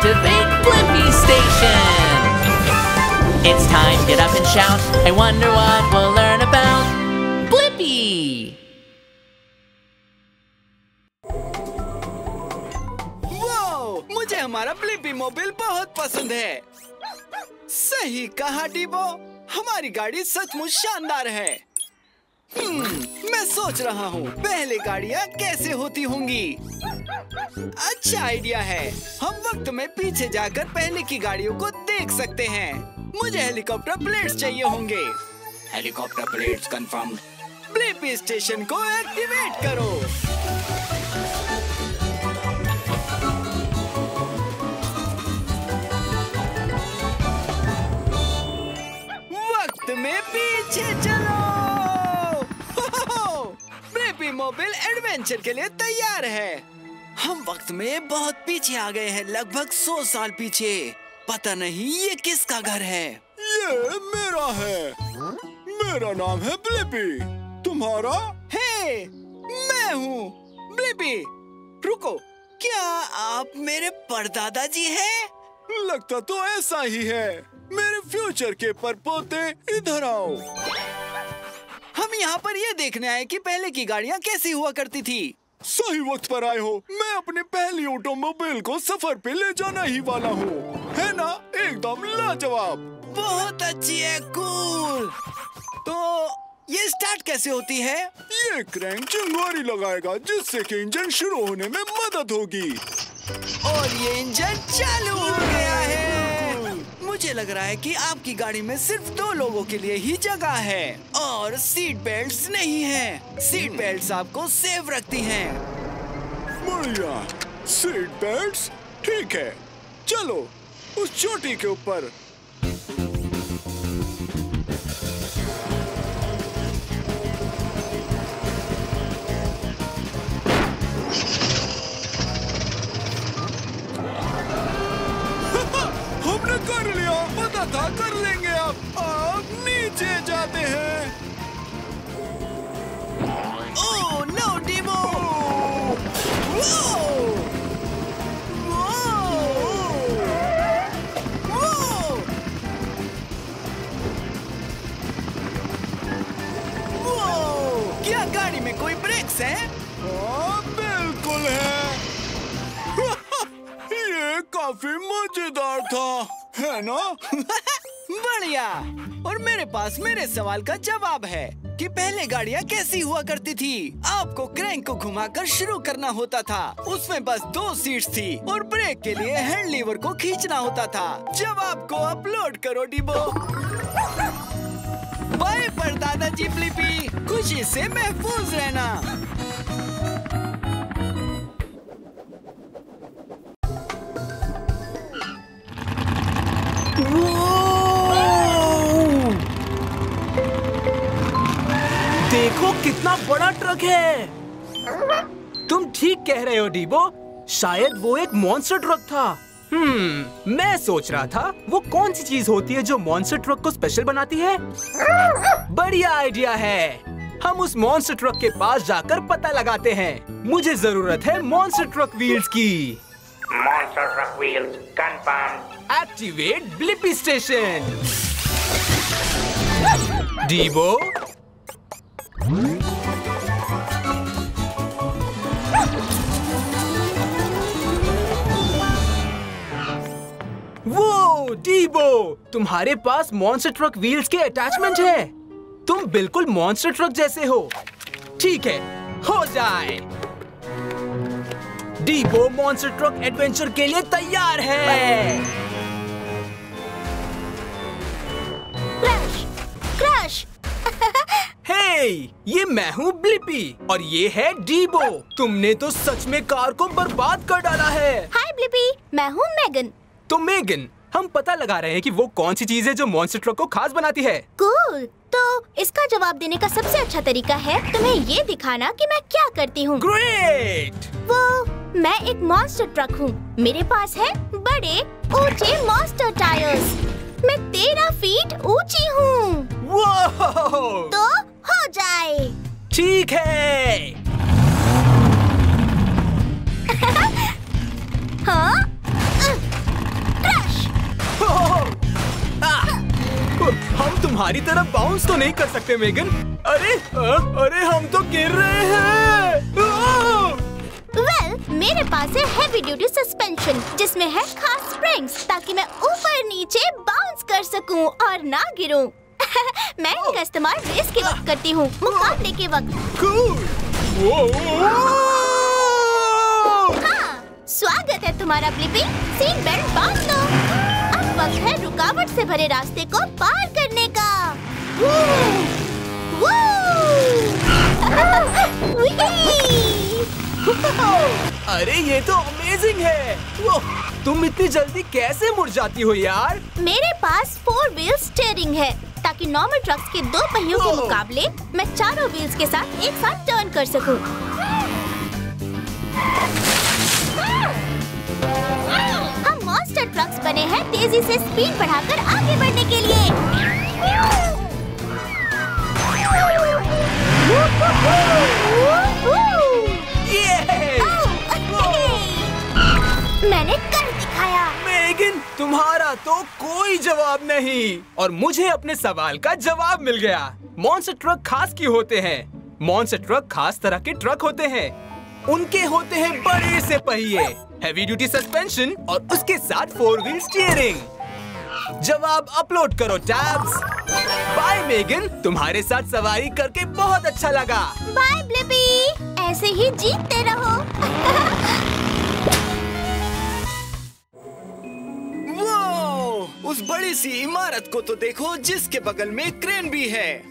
Activate Blippi Station! It's time, get up and shout. I wonder what we'll learn about Blippi! Wow, मुझे हमारा Blippi mobile बहुत पसंद है। सही कहा डीबो, हमारी गाड़ी सचमुच शानदार है। मैं सोच रहा हूँ पहले गाड़ियाँ कैसे होती होंगी। अच्छा आइडिया है, हम वक्त में पीछे जाकर पहले की गाड़ियों को देख सकते हैं। मुझे हेलीकॉप्टर प्लेट्स चाहिए होंगे। Helicopter plates confirmed. Blippi station को एक्टिवेट करो। वक्त में पीछे चलो। ब्लिपी मोबाइल एडवेंचर के लिए तैयार है। हम वक्त में बहुत पीछे आ गए हैं, लगभग 100 साल पीछे। पता नहीं ये किसका घर है। ये मेरा है। मेरा नाम है ब्लिपी। तुम्हारा? हे, मैं हूँ ब्लिपी। रुको, क्या आप मेरे परदादा जी हैं? लगता तो ऐसा ही है। मेरे फ्यूचर के परपोते, इधर आओ। हम यहाँ पर ये देखने आए कि पहले की गाड़ियाँ कैसी हुआ करती थी। सही वक्त पर आए हो। मैं अपने पहली ऑटोमोबाइल को सफर पे ले जाना ही वाला हूँ। है ना, एकदम लाजवाब। बहुत अच्छी है, कूल। तो ये स्टार्ट कैसे होती है? ये क्रैंक चिंगारी लगाएगा, जिससे कि इंजन शुरू होने में मदद होगी। और ये इंजन चालू हो गया है। मुझे लग रहा है कि आपकी गाड़ी में सिर्फ 2 लोगों के लिए ही जगह है और सीट बेल्ट्स नहीं है। सीट बेल्ट्स आपको सेफ रखती हैं। बढ़िया, सीट बेल्ट्स ठीक है। चलो उस चोटी के ऊपर। हमने कर लिया, पता था कर लेंगे। अब नीचे जाते हैं। Oh no Dibo! क्या गाड़ी में कोई ब्रेक्स हैं? बिल्कुल है। ये काफी मजेदार था, है ना? बढ़िया। और मेरे पास मेरे सवाल का जवाब है कि पहले गाड़ियाँ कैसी हुआ करती थी। आपको क्रैंक को घुमाकर शुरू करना होता था। उसमें बस 2 सीट्स थी और ब्रेक के लिए हैंड लीवर को खींचना होता था। जवाब को अपलोड करो डीबो। बाय परदादा जी ब्लिपी, खुशी से महफूज रहना। देखो कितना बड़ा ट्रक है। तुम ठीक कह रहे हो डीबो, शायद वो एक मॉन्स्टर ट्रक था। मैं सोच रहा था वो कौन सी चीज होती है जो मॉन्स्टर ट्रक को स्पेशल बनाती है। बढ़िया आइडिया है। हम उस मॉन्स्टर ट्रक के पास जाकर पता लगाते हैं। मुझे जरूरत है मॉन्स्टर ट्रक व्हील्स की। Monster truck wheels confirm. Activate Blippi station. डीबो, वो डीबो, तुम्हारे पास मॉन्स्टर ट्रक व्हील्स के अटैचमेंट है। तुम बिल्कुल मॉन्स्टर ट्रक जैसे हो। ठीक है, हो जाए। डीबो मॉन्स्टर ट्रक एडवेंचर के लिए तैयार है। क्रैश! क्रैश! हे, ये मैं हूँ ब्लिपी और ये है डीबो। तुमने तो सच में कार को बर्बाद कर डाला है। हाय ब्लिपी, मैं हूँ मेगन। तो मेगन, हम पता लगा रहे हैं कि वो कौन सी चीज है जो मॉन्स्टर ट्रक को खास बनाती है। कूल। तो इसका जवाब देने का सबसे अच्छा तरीका है तुम्हें ये दिखाना कि मैं क्या करती हूँ। ग्रेट! मैं एक मॉन्स्टर ट्रक हूँ। मेरे पास है बड़े ऊंचे मॉन्स्टर टायर्स। मैं 13 फीट ऊंची हूँ। तो हो जाए। ठीक है। हाँ? तुम्हारी तरफ बाउंस तो नहीं कर सकते मेगन। अरे अरे हम तो गिर रहे हैं। वेल, मेरे पास है हेवी ड्यूटी सस्पेंशन जिसमें है खास स्प्रिंग्स ताकि मैं ऊपर नीचे बाउंस कर सकूं और ना गिरूं। मैं इनका इस्तेमाल रेस के वक्त करती हूँ, मुकाबले के वक्त। हाँ, स्वागत है तुम्हारा ब्लिपी। सीट बेल्ट बांध लो। अब वक्त है रुकावट से भरे रास्ते को पार करने का। अरे ये तो अमेजिंग है। तुम इतनी जल्दी कैसे मुड़ जाती हो यार? मेरे पास 4 व्हील स्टीयरिंग है ताकि नॉर्मल ट्रक्स के 2 पहियों के मुकाबले मैं चारों व्हील्स के साथ एक साथ टर्न कर सकूं। हम मॉन्स्टर ट्रक्स बने हैं तेजी से स्पीड बढ़ाकर आगे बढ़ने के लिए। मैंने कर दिखाया। मेगन, तुम्हारा तो कोई जवाब नहीं और मुझे अपने सवाल का जवाब मिल गया। मॉन्स्टर ट्रक खास क्यों होते हैं? मॉन्स्टर ट्रक खास तरह के ट्रक होते हैं। उनके होते हैं बड़े से पहिए, हेवी ड्यूटी सस्पेंशन और उसके साथ 4 व्हील स्टीयरिंग। जवाब अपलोड करो टैब्स। बाय मेगन, तुम्हारे साथ सवारी करके बहुत अच्छा लगा। बाय ब्लिपी, ऐसे ही जीतते रहो। उस बड़ी सी इमारत को तो देखो जिसके बगल में क्रेन भी है।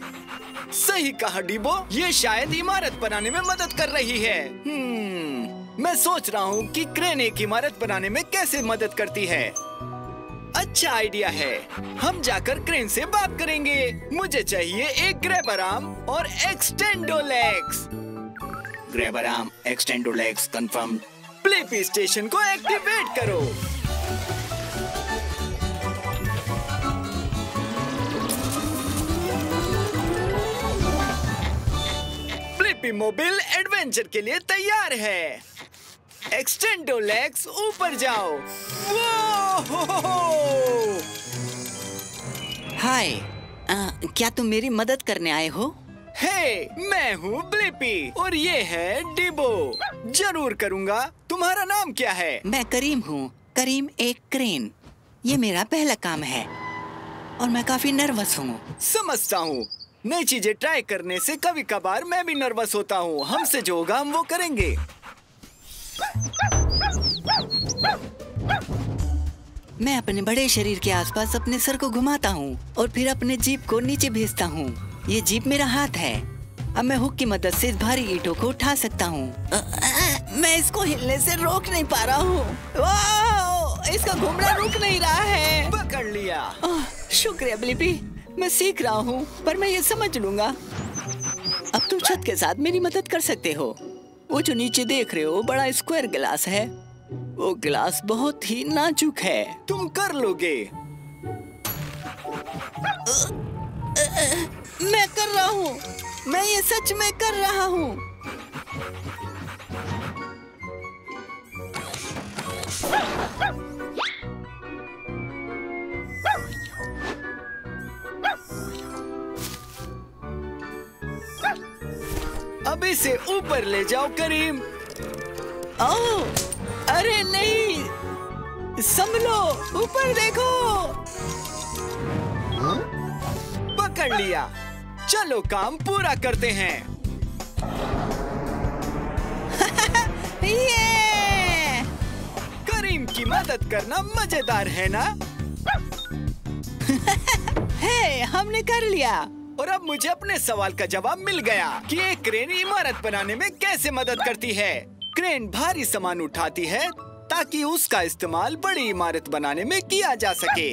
सही कहा डीबो, ये शायद इमारत बनाने में मदद कर रही है। मैं सोच रहा हूँ कि क्रेन एक इमारत बनाने में कैसे मदद करती है। अच्छा आइडिया है, हम जाकर क्रेन से बात करेंगे। मुझे चाहिए एक ग्रैबर आर्म और extendo legs. Grabber arm, extendo legs confirm. Blippi station को एक्टिवेट करो। ब्लिपी मोबाइल एडवेंचर के लिए तैयार है। एक्सटेंडो लेग्स ऊपर जाओ। हाय, क्या तुम मेरी मदद करने आए हो? हे, मैं हूँ ब्लिपी और ये है डीबो। जरूर करूँगा। तुम्हारा नाम क्या है? मैं करीम हूँ। करीम एक क्रेन। ये मेरा पहला काम है और मैं काफी नर्वस हूँ। समझता हूँ। नई चीजें ट्राई करने से कभी कभार मैं भी नर्वस होता हूँ। हमसे जो होगा हम वो करेंगे। मैं अपने बड़े शरीर के आसपास अपने सर को घुमाता हूँ और फिर अपने जीप को नीचे भेजता हूँ। ये जीप मेरा हाथ है। अब मैं हुक की मदद से इस भारी ईंटों को उठा सकता हूँ। मैं इसको हिलने से रोक नहीं पा रहा हूँ। इसका घूमना रुक नहीं रहा है। पकड़ लिया। शुक्रिया ब्लिपी, मैं सीख रहा हूँ पर मैं ये समझ लूंगा। अब तुम छत के साथ मेरी मदद कर सकते हो। वो जो नीचे देख रहे हो बड़ा स्क्वायर गिलास है। वो गिलास बहुत ही नाजुक है। तुम कर लोगे। मैं कर रहा हूँ। मैं ये सच में कर रहा हूँ। अब इसे ऊपर ले जाओ करीम। ओह, अरे नहीं, संभलो, ऊपर देखो। पकड़ लिया। चलो काम पूरा करते हैं। ये करीम की मदद करना मजेदार है ना? हे, हमने कर लिया। और अब मुझे अपने सवाल का जवाब मिल गया कि एक क्रेन इमारत बनाने में कैसे मदद करती है। क्रेन भारी सामान उठाती है ताकि उसका इस्तेमाल बड़ी इमारत बनाने में किया जा सके।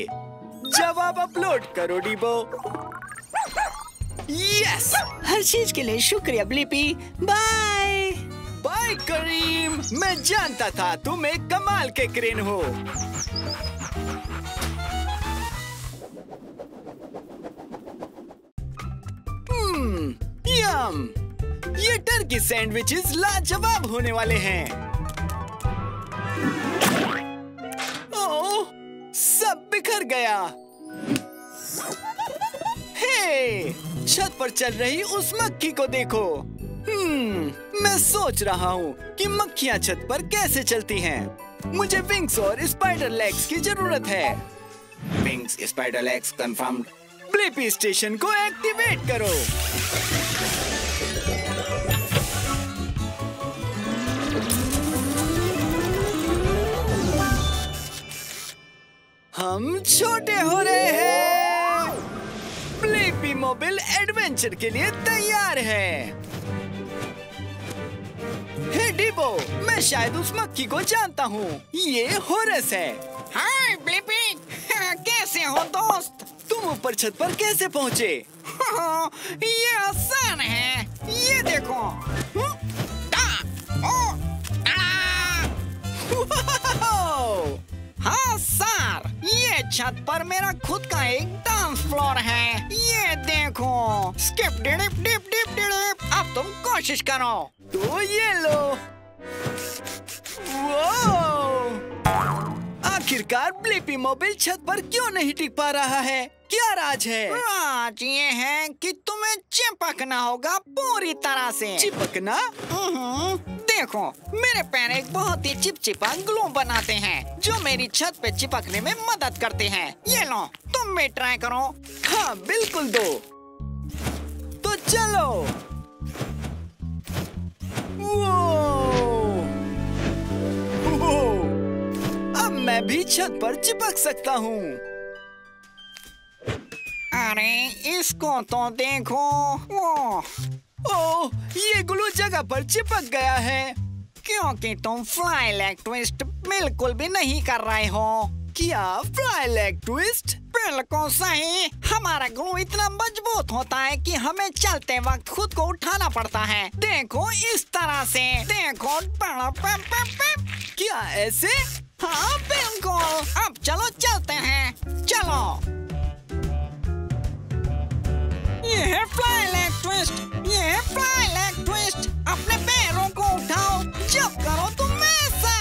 जवाब अपलोड करो डीबो। यस, हर चीज के लिए शुक्रिया ब्लिपी। बाय बाय करीम। मैं जानता था तुम एक कमाल के क्रेन हो। यम, ये टर्की सैंडविचेस लाजवाब होने वाले हैं। ओह, सब बिखर गया। हे, हे, छत पर चल रही उस मक्खी को देखो। मैं सोच रहा हूँ कि मक्खियाँ छत पर कैसे चलती हैं। मुझे विंग्स और स्पाइडर लेग्स की जरूरत है। Wings, spider legs confirmed. Blippi station को एक्टिवेट करो। हम छोटे हो रहे हैं। ब्लिपी मोबाइल एडवेंचर के लिए तैयार है। हे डिबो, मैं शायद उस मक्खी को जानता हूँ। ये होरस है। हाय ब्लिपी, कैसे हो दोस्त? तुम ऊपर छत पर कैसे पहुँचे? ये आसान है, ये देखो। हाँ सर, ये छत पर मेरा खुद का एक डांस फ्लोर है। ये देखो, skip dip dip dip dip. अब तुम कोशिश करो। तो ये लो। वो आखिरकार ब्लिपी मोबाइल छत पर क्यों नहीं टिक पा रहा है? क्या राज है? राज ये है कि तुम्हें चिपकना होगा पूरी तरह से। चिपकना? देखो, मेरे पैर एक बहुत ही चिपचिपा ग्लू बनाते हैं जो मेरी छत पे चिपकने में मदद करते हैं। ये लो, तुम भी ट्राई करो। हाँ बिल्कुल दो। तो चलो। अब मैं भी छत पर चिपक सकता हूँ। अरे इसको तो देखो। ओह, ये ग्लू जगह पर चिपक गया है। क्योंकि तुम फ्लाई लेग ट्विस्ट बिल्कुल भी नहीं कर रहे हो। क्या फ्लाई लेग ट्विस्ट? बिल्कुल सही। हमारा ग्लू इतना मजबूत होता है कि हमें चलते वक्त खुद को उठाना पड़ता है। देखो इस तरह से। देखो, क्या ऐसे? हाँ बिल्कुल। अब चलो चलते हैं। चलो। ये है फ्लाई लेग ट्विस्ट। ये है फ्लाई लेग ट्विस्ट। अपने पैरों को उठाओ, जब करो तुम ऐसा।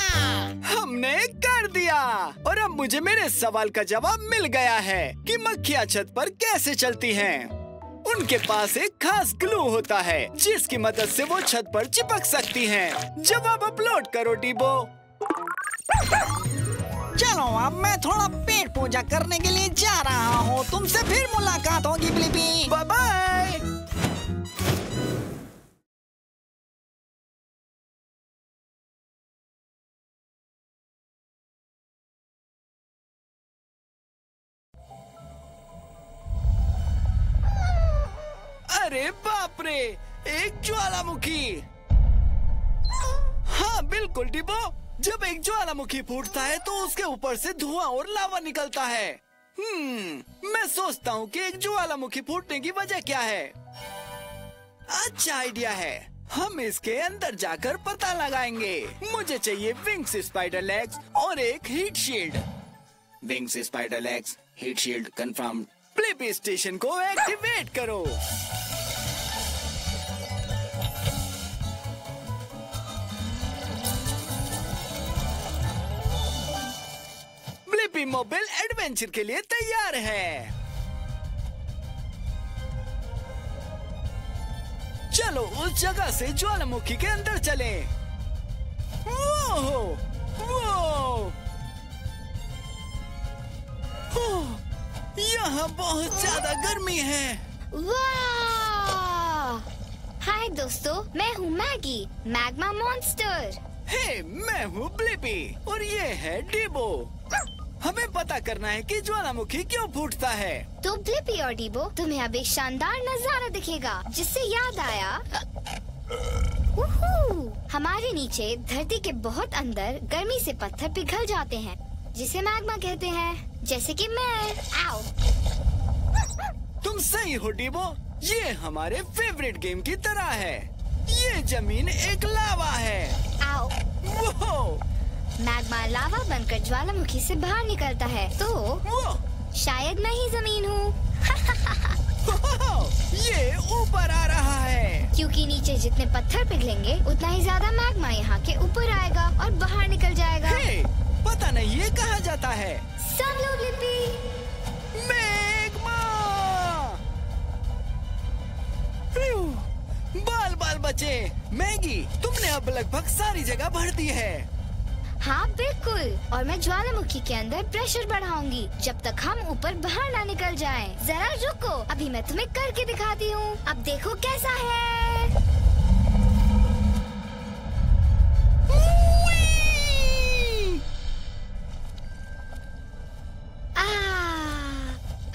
हमने कर दिया। और अब मुझे मेरे सवाल का जवाब मिल गया है कि मक्खियाँ छत पर कैसे चलती हैं। उनके पास एक खास ग्लू होता है जिसकी मदद से वो छत पर चिपक सकती हैं। जवाब अपलोड करो डिबो। चलो, अब मैं थोड़ा पेट पूजा करने के लिए जा रहा हूँ। तुमसे फिर मुलाकात होगी ब्लिपी। Bye bye. अरे बाप रे, एक ज्वालामुखी। हाँ बिल्कुल डिबो, जब एक ज्वालामुखी फूटता है तो उसके ऊपर से धुआं और लावा निकलता है। मैं सोचता हूँ कि एक ज्वालामुखी फूटने की वजह क्या है। अच्छा आइडिया है, हम इसके अंदर जाकर पता लगाएंगे। मुझे चाहिए विंग्स, स्पाइडर लेग्स और एक heat shield. Wings, spider legs, heat shield confirm. Blippi station को एक्टिवेट करो। ब्लिपी मोबाइल एडवेंचर के लिए तैयार है। चलो उस जगह से ज्वालामुखी के अंदर चलें। यहाँ बहुत ज्यादा गर्मी है। वाह! हाय दोस्तों, मैं हूँ मैगी, मैग्मा मॉन्स्टर। हे, मैं हूँ ब्लिपी और ये है डिबो। हमें पता करना है कि ज्वालामुखी क्यों फूटता है। तो ब्लिपी और डिबो, तुम्हें अब एक शानदार नजारा दिखेगा, जिससे याद आया हमारे नीचे धरती के बहुत अंदर गर्मी से पत्थर पिघल जाते हैं, जिसे मैग्मा कहते हैं, जैसे कि मैं। आओ। तुम सही हो डिबो, ये हमारे फेवरेट गेम की तरह है। ये जमीन एक लावा है। आओ। वो मैग्मा लावा बनकर ज्वालामुखी से बाहर निकलता है, तो शायद मैं ही जमीन हूँ। ये ऊपर आ रहा है। क्योंकि नीचे जितने पत्थर पिघलेंगे उतना ही ज्यादा मैग्मा यहाँ के ऊपर आएगा और बाहर निकल जाएगा। हे, पता नहीं ये कहाँ जाता है। सब लोग ब्लिपी। मैग्मा। बचे। मैगी, तुमने अब लगभग सारी जगह भर दी है। हाँ बिल्कुल, और मैं ज्वालामुखी के अंदर प्रेशर बढ़ाऊंगी जब तक हम ऊपर बाहर ना निकल जाएं। जरा रुको, अभी मैं तुम्हें करके दिखाती हूँ। अब देखो कैसा है।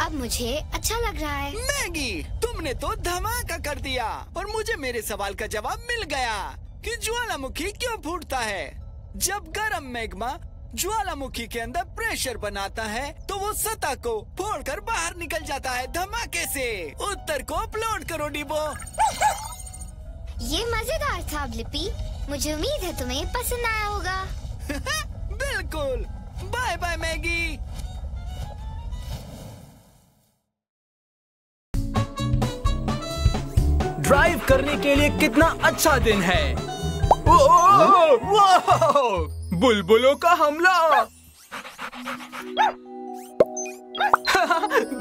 अब मुझे अच्छा लग रहा है। मैगी, तुमने तो धमाका कर दिया और मुझे मेरे सवाल का जवाब मिल गया कि ज्वालामुखी क्यों फूटता है। जब गर्म मैग्मा ज्वालामुखी के अंदर प्रेशर बनाता है तो वो सतह को फोड़कर बाहर निकल जाता है धमाके से। उत्तर को अपलोड करो डिबो। ये मजेदार था ब्लिपी, मुझे उम्मीद है तुम्हें पसंद आया होगा। बिल्कुल। Bye bye Maggi. ड्राइव करने के लिए कितना अच्छा दिन है। बुलबुलों का हमला।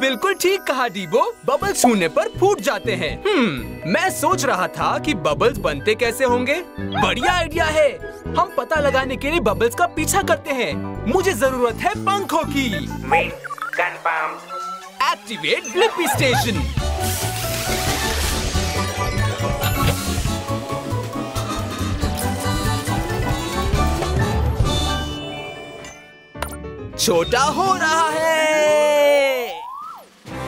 बिल्कुल ठीक कहा डीबो, बबल्स छूने पर फूट जाते हैं। मैं सोच रहा था कि बबल्स बनते कैसे होंगे। बढ़िया आइडिया है, हम पता लगाने के लिए बबल्स का पीछा करते हैं। मुझे जरूरत है पंखों की। Activate Blippi station. छोटा हो रहा है।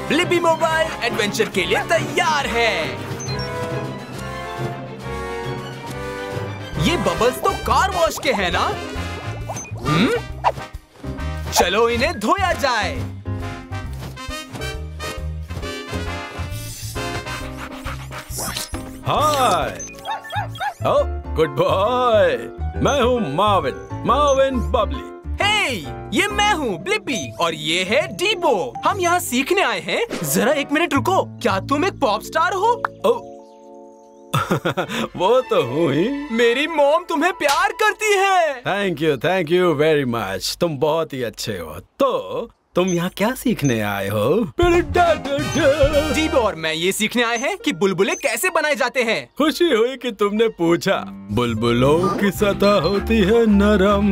ब्लिपी मोबाइल एडवेंचर के लिए तैयार है। ये बबल्स तो कार वॉश के हैं ना? चलो इन्हें धोया जाए। हाय, गुड बॉय। मैं हूँ मार्विन बबली। ये मैं हूँ ब्लिपी और ये है डीबो। हम यहाँ सीखने आए हैं। जरा एक मिनट रुको, क्या तुम एक पॉप स्टार हो? वो तो हूँ ही। मेरी मॉम तुम्हें प्यार करती है। Thank you very much. तुम बहुत ही अच्छे हो। तो तुम यहाँ क्या सीखने आए हो? डीबो और मैं ये सीखने आए हैं कि बुलबुले कैसे बनाए जाते हैं। खुशी हुई कि तुमने पूछा। बुलबुलों की सतह होती है नरम,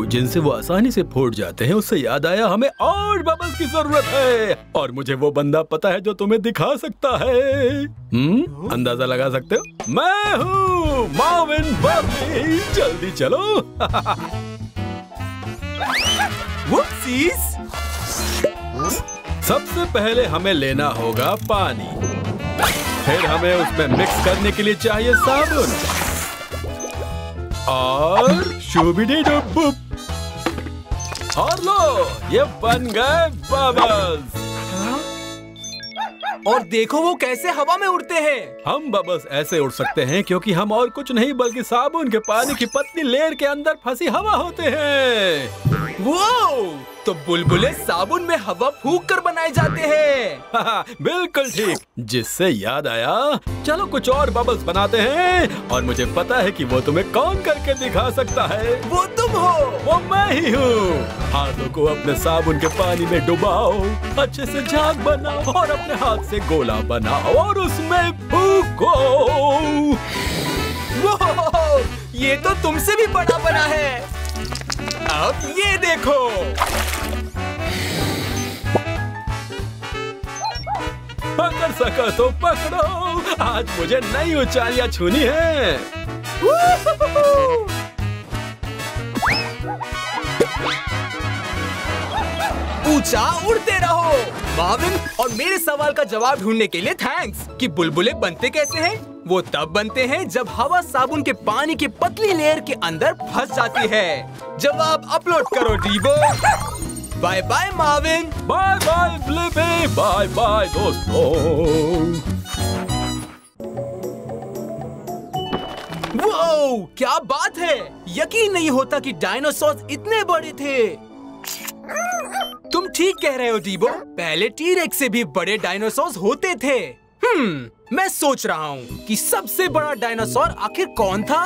जिनसे वो आसानी से फूट जाते हैं। उससे याद आया, हमें और बबल्स की जरूरत है और मुझे वो बंदा पता है जो तुम्हें दिखा सकता है। अंदाजा लगा सकते हो? मैं हूँ मार्विन बबली। जल्दी चलो। सबसे पहले हमें लेना होगा पानी, फिर हमें उसमें मिक्स करने के लिए चाहिए साबुन और शुबिडी-डुब-बुब। और लो, ये बन गए बबल्स। और देखो वो कैसे हवा में उड़ते हैं। हम बबल्स ऐसे उड़ सकते हैं क्योंकि हम और कुछ नहीं बल्कि साबुन के पानी की पतली लेयर के अंदर फंसी हवा होते हैं। वो तो बुलबुले साबुन में हवा फूंक कर बनाए जाते हैं। बिल्कुल ठीक। जिससे याद आया, चलो कुछ और बबल्स बनाते हैं और मुझे पता है कि वो तुम्हें कौन करके दिखा सकता है। वो तुम हो। वो मैं ही हूँ। हाथों को अपने साबुन के पानी में डुबाओ, अच्छे से झाग बनाओ और अपने हाथ से गोला बनाओ और उसमें फूंको। ये तो तुमसे भी बड़ा बना है। अब ये देखो। पकड़ सका तो पकड़ो, आज मुझे नई ऊंचाइयां छूनी है। ऊंचा उड़ते रहो। मार्विन, और मेरे सवाल का जवाब ढूंढने के लिए थैंक्स कि बुलबुले बनते कैसे हैं। वो तब बनते हैं जब हवा साबुन के पानी की पतली लेयर के अंदर फंस जाती है। जवाब अपलोड करो Dibo. Bye bye Marvin. Bye bye Blippi. Bye bye दोस्तों। वो क्या बात है, यकीन नहीं होता कि डायनासोर इतने बड़े थे। तुम ठीक कह रहे हो डीबो, पहले टी-रेक्स से भी बड़े डायनासोर होते थे। मैं सोच रहा हूँ कि सबसे बड़ा डायनासोर आखिर कौन था।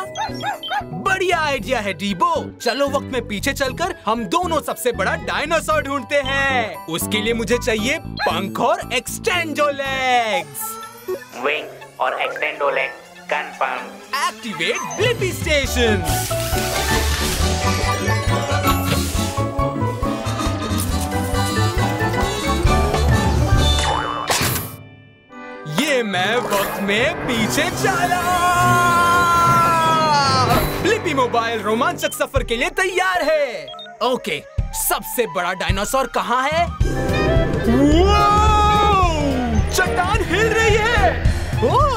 बढ़िया आइडिया है डीबो। चलो वक्त में पीछे चलकर हम दोनों सबसे बड़ा डायनासोर ढूंढते हैं। उसके लिए मुझे चाहिए पंख और एक्सटेंडो लेग्स। विंग्स और extendo legs. confirmed. Activate Blippi Station. ये मैं वक्त में पीछे चला। ब्लिपी मोबाइल रोमांचक सफर के लिए तैयार है। ओके, सबसे बड़ा डायनासोर कहाँ है? चट्टान हिल रही है। ओह,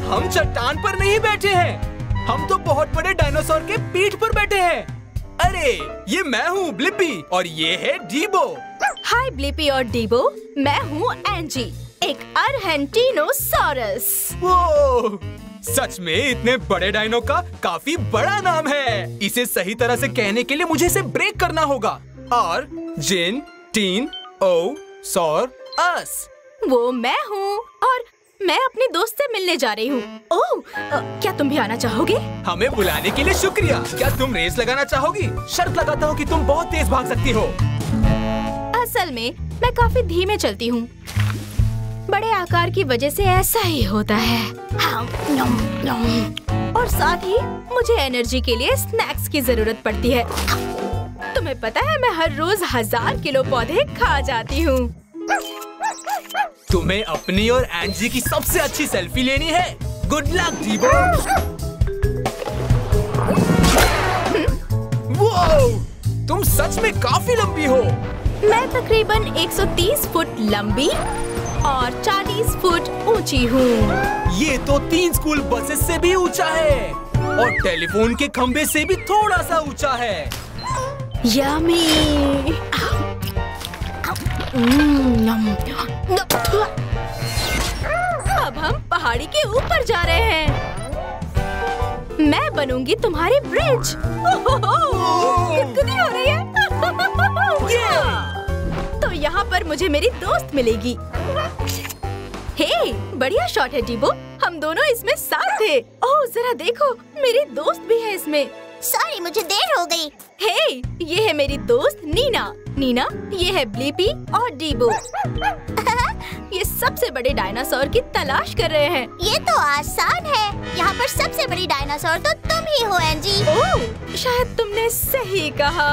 हम चट्टान पर नहीं बैठे हैं, हम तो बहुत बड़े डायनासोर के पीठ पर बैठे हैं। अरे, ये मैं हूँ ब्लिपी और ये है डीबो। हाय ब्लिपी और डीबो, मैं हूँ एंजी, एक अर्जेंटीनोसॉरस। ओह, सच में इतने बड़े डायनो का काफी बड़ा नाम है। इसे सही तरह से कहने के लिए मुझे इसे ब्रेक करना होगा। और जिन टीन ओ सॉर अस। वो मैं हूँ और मैं अपने दोस्त से मिलने जा रही हूँ। ओह, क्या तुम भी आना चाहोगे? हमें बुलाने के लिए शुक्रिया। क्या तुम रेस लगाना चाहोगी? शर्त लगाता हूँ कि तुम बहुत तेज भाग सकती हो। असल में मैं काफी धीमे चलती हूँ। बड़े आकार की वजह से ऐसा ही होता है। और साथ ही मुझे एनर्जी के लिए स्नैक्स की जरूरत पड़ती है। तुम्हें पता है मैं हर रोज 1000 किलो पौधे खा जाती हूँ। तुम्हें अपनी और एंजी की सबसे अच्छी सेल्फी लेनी है। Good luck डीबो। वो, तुम सच में काफी लंबी हो। मैं तकरीबन 130 फुट लंबी और 40 फुट ऊंची हूँ। ये तो 3 स्कूल बसेस से भी ऊंचा है और टेलीफोन के खंबे से भी थोड़ा सा ऊंचा है। यम्मी। अब हम पहाड़ी के ऊपर जा रहे हैं। मैं बनूंगी तुम्हारी ब्रिज। गुदगुदी हो रही है। तो यहाँ पर मुझे मेरी दोस्त मिलेगी। हे, बढ़िया शॉट है डीबो। हम दोनों इसमें साथ थे। ओह, जरा देखो, मेरी दोस्त भी है इसमें। सॉरी, मुझे देर हो गई। हे, ये है मेरी दोस्त नीना। नीना, ये है ब्लिपी और डीबो। ये सबसे बड़े डायनासोर की तलाश कर रहे हैं। ये तो आसान है। यहाँ पर सबसे बड़ी डायनासोर तो तुम ही हो एंजी। ओह, शायद तुमने सही कहा।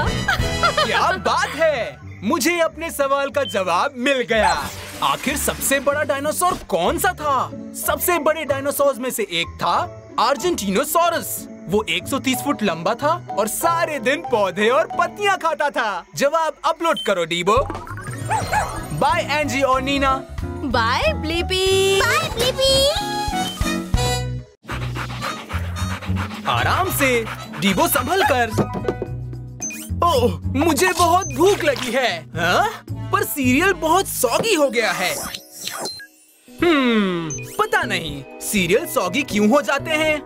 क्या बात है, मुझे अपने सवाल का जवाब मिल गया। आखिर सबसे बड़ा डायनासोर कौन सा था? सबसे बड़े डायनासोर्स में से एक था अर्जेंटीनोसॉरस। वो 130 फुट लंबा था और सारे दिन पौधे और पत्तियां खाता था। जवाब अपलोड करो डीबो। बाय एंजी और Nina. Bye Blippi. Bye Blippi. आराम से डीबो, संभल कर। ओह, मुझे बहुत भूख लगी है। हाँ? पर सीरियल बहुत सॉगी हो गया है। पता नहीं सीरियल सॉगी क्यों हो जाते हैं।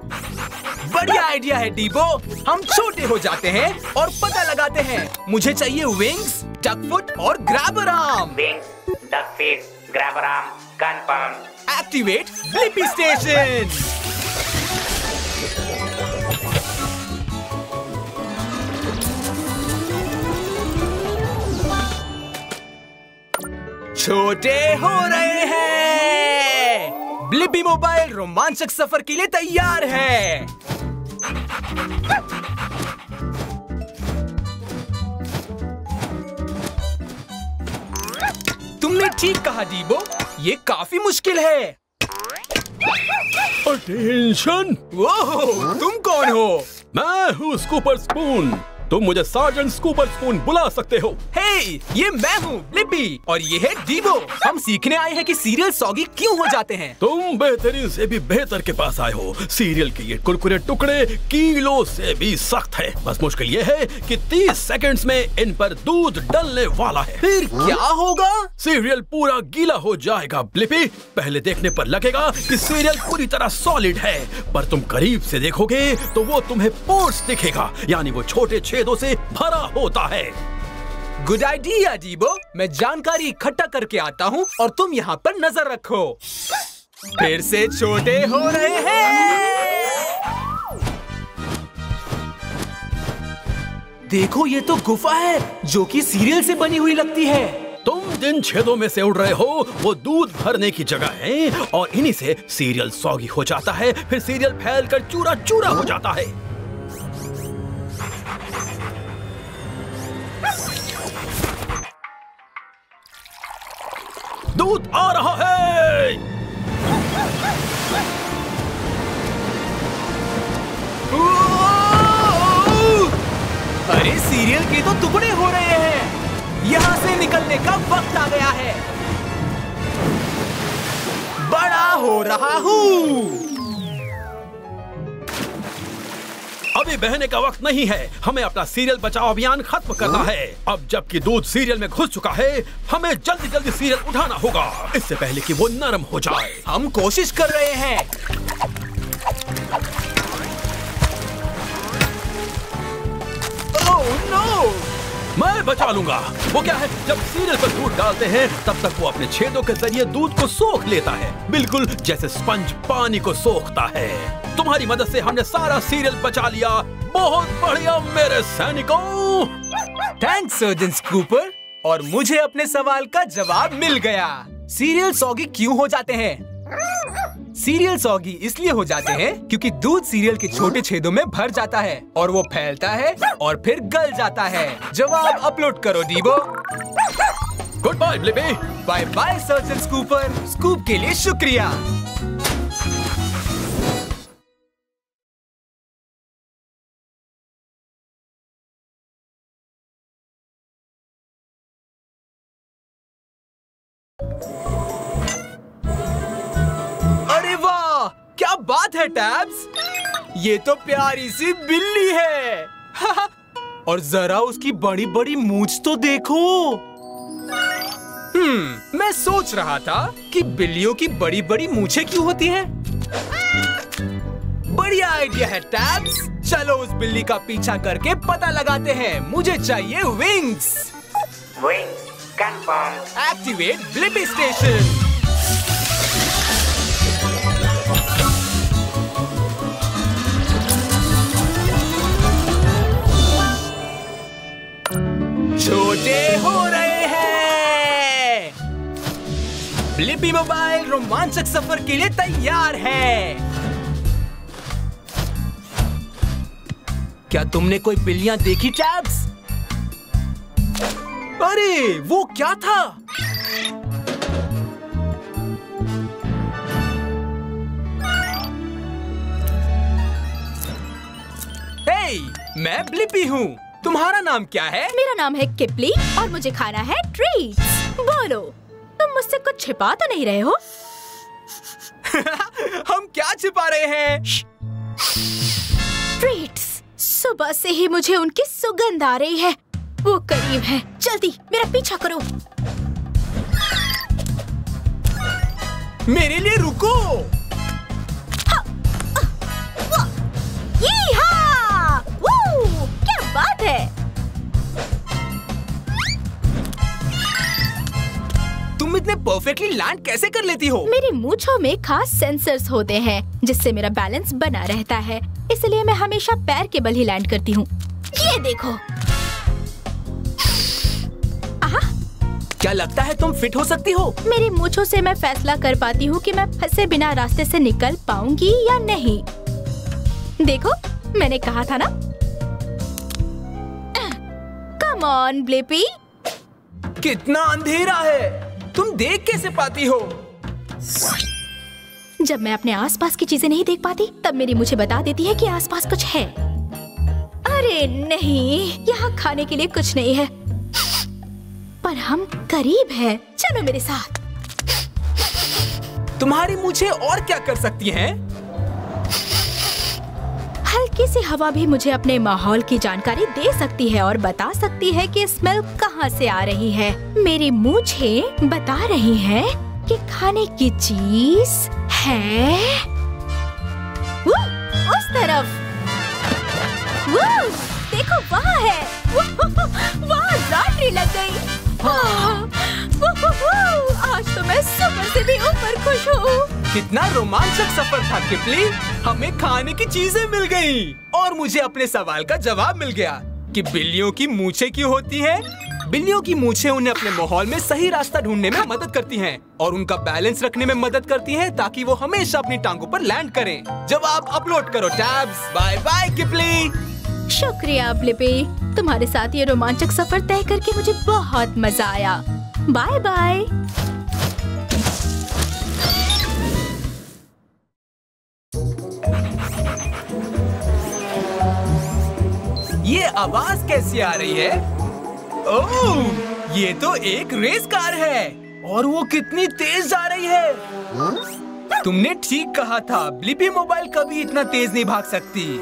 बढ़िया आइडिया है डीबो। हम छोटे हो जाते हैं और पता लगाते हैं। मुझे चाहिए विंग्स, डकफुट और grabber arm. Wings, duck feet, grabber arm, confirmed. Activate Blippi station. छोटे हो रहे हैं। ब्लिपी मोबाइल रोमांचक सफर के लिए तैयार है। तुमने ठीक कहा डीबो, ये काफी मुश्किल है। अटेंशन! ओह, तुम कौन हो? मैं हूँ स्कूपर स्पून। तुम मुझे सार्जेंट स्कूपर स्पून बुला सकते हो। हे, ये मैं हूँ ब्लिपी और ये है डीबो। हम सीखने आए हैं कि सीरियल सॉगी क्यों हो जाते हैं। तुम बेहतरीन से भी बेहतर के पास आए हो। सीरियल के ये कुरकुरे टुकड़े किलो से भी सख्त है। बस मुश्किल ये है कि 30 सेकंड्स में इन पर दूध डलने वाला है। फिर क्या होगा? सीरियल पूरा गीला हो जाएगा ब्लिपी। पहले देखने पर लगेगा कि सीरियल पूरी तरह सॉलिड है, पर तुम करीब से देखोगे तो वो तुम्हें पोर्स दिखेगा, यानी वो छोटे छेदों से भरा होता है। Good idea डीबो। मैं जानकारी इकट्ठा करके आता हूँ और तुम यहाँ पर नजर रखो। फिर से छोटे हो रहे हैं। देखो, ये तो गुफा है जो कि सीरियल से बनी हुई लगती है। तुम जिन छेदों में से उड़ रहे हो वो दूध भरने की जगह है और इन्हीं से सीरियल सौगी हो जाता है, फिर सीरियल फैलकर चूरा चूरा हो जाता है। दूध आ रहा है। अरे सीरियल के तो टुकड़े हो रहे हैं। यहाँ से निकलने का वक्त आ गया है। बड़ा हो रहा हूँ। अभी बहने का वक्त नहीं है, हमें अपना सीरियल बचाओ अभियान खत्म करना है। अब जबकि दूध सीरियल में घुस चुका है, हमें जल्दी जल्दी सीरियल उठाना होगा, इससे पहले कि वो नरम हो जाए। हम कोशिश कर रहे हैं। Oh no! मैं बचा लूंगा। वो क्या है, जब सीरियल पर दूध डालते हैं तब तक वो अपने छेदों के जरिए दूध को सोख लेता है, बिल्कुल जैसे स्पंज पानी को सोखता है। तुम्हारी मदद से हमने सारा सीरियल बचा लिया। बहुत बढ़िया मेरे सैनिकों। Thanks surgeon scooper. और मुझे अपने सवाल का जवाब मिल गया। सीरियल सौगी क्यों हो जाते हैं? सीरियल सौगी इसलिए हो जाते हैं क्योंकि दूध सीरियल के छोटे छेदों में भर जाता है और वो फैलता है और फिर गल जाता है। जवाब अपलोड करो Dibo. Good bye Blippi. Bye bye surgeon Scooper. Scoop के लिए शुक्रिया। अरे वाह, क्या बात है टैब्स। ये तो प्यारी सी बिल्ली है। और जरा उसकी बड़ी बड़ी मूंछ तो देखो। मैं सोच रहा था कि बिल्लियों की बड़ी बड़ी मूंछें क्यों होती हैं? बढ़िया आइडिया है टैब्स। चलो उस बिल्ली का पीछा करके पता लगाते हैं। मुझे चाहिए wings. Wings confirm. Activate Blippi station. छोटे हो रहे हैं। ब्लिपी मोबाइल रोमांचक सफर के लिए तैयार है। क्या तुमने कोई बिल्लियां देखी टैब्स? अरे वो क्या था? हे, मैं ब्लिपी हूँ। तुम्हारा नाम क्या है? मेरा नाम है किपली और मुझे खाना है ट्रीट्स। बोलो, तुम मुझसे कुछ छिपा तो नहीं रहे हो? हम क्या छिपा रहे हैं? ट्रीट्स। सुबह से ही मुझे उनकी सुगंध आ रही है। वो करीब है। जल्दी मेरा पीछा करो। मेरे लिए रुको। क्या बात है। तुम इतने परफेक्टली लैंड कैसे कर लेती हो? मेरी मूंछों में खास सेंसर्स होते हैं जिससे मेरा बैलेंस बना रहता है, इसलिए मैं हमेशा पैर के बल ही लैंड करती हूँ। ये देखो। क्या लगता है तुम फिट हो सकती हो? मेरी मूंछों से मैं फैसला कर पाती हूँ कि मैं फंसे बिना रास्ते से निकल पाऊंगी या नहीं। देखो, मैंने कहा था ना। Come on Blippi. कितना अंधेरा है, तुम देख कैसे पाती हो? जब मैं अपने आसपास की चीजें नहीं देख पाती, तब मेरी मुझे बता देती है कि आसपास कुछ है। अरे नहीं, यहाँ खाने के लिए कुछ नहीं है, पर हम करीब हैं। चलो मेरे साथ। तुम्हारी मूंछें और क्या कर सकती हैं? हल्की सी हवा भी मुझे अपने माहौल की जानकारी दे सकती है और बता सकती है कि स्मेल कहाँ से आ रही है। मेरी मूंछें बता रही हैं कि खाने की चीज है उस तरफ। देखो वहाँ है। वहाँ लॉटरी लग गई। आज तो मैं सुबह से भी ऊपर खुश हूँ। कितना रोमांचक सफर था किपली। हमें खाने की चीजें मिल गईं और मुझे अपने सवाल का जवाब मिल गया कि बिल्लियों की मूंछें क्यों होती हैं। बिल्लियों की मूछें उन्हें अपने माहौल में सही रास्ता ढूंढने में मदद करती हैं और उनका बैलेंस रखने में मदद करती हैं ताकि वो हमेशा अपनी टांगों पर लैंड करें। जब आप अपलोड करो टैब्स। Bye bye किपली। शुक्रिया ब्लिपी, तुम्हारे साथ ये रोमांचक सफर तय करके मुझे बहुत मजा आया। Bye bye. ये आवाज कैसी आ रही है? ओह, ये तो एक रेस कार है और वो कितनी तेज जा रही है। तुमने ठीक कहा था, ब्लिपी मोबाइल कभी इतना तेज नहीं भाग सकती।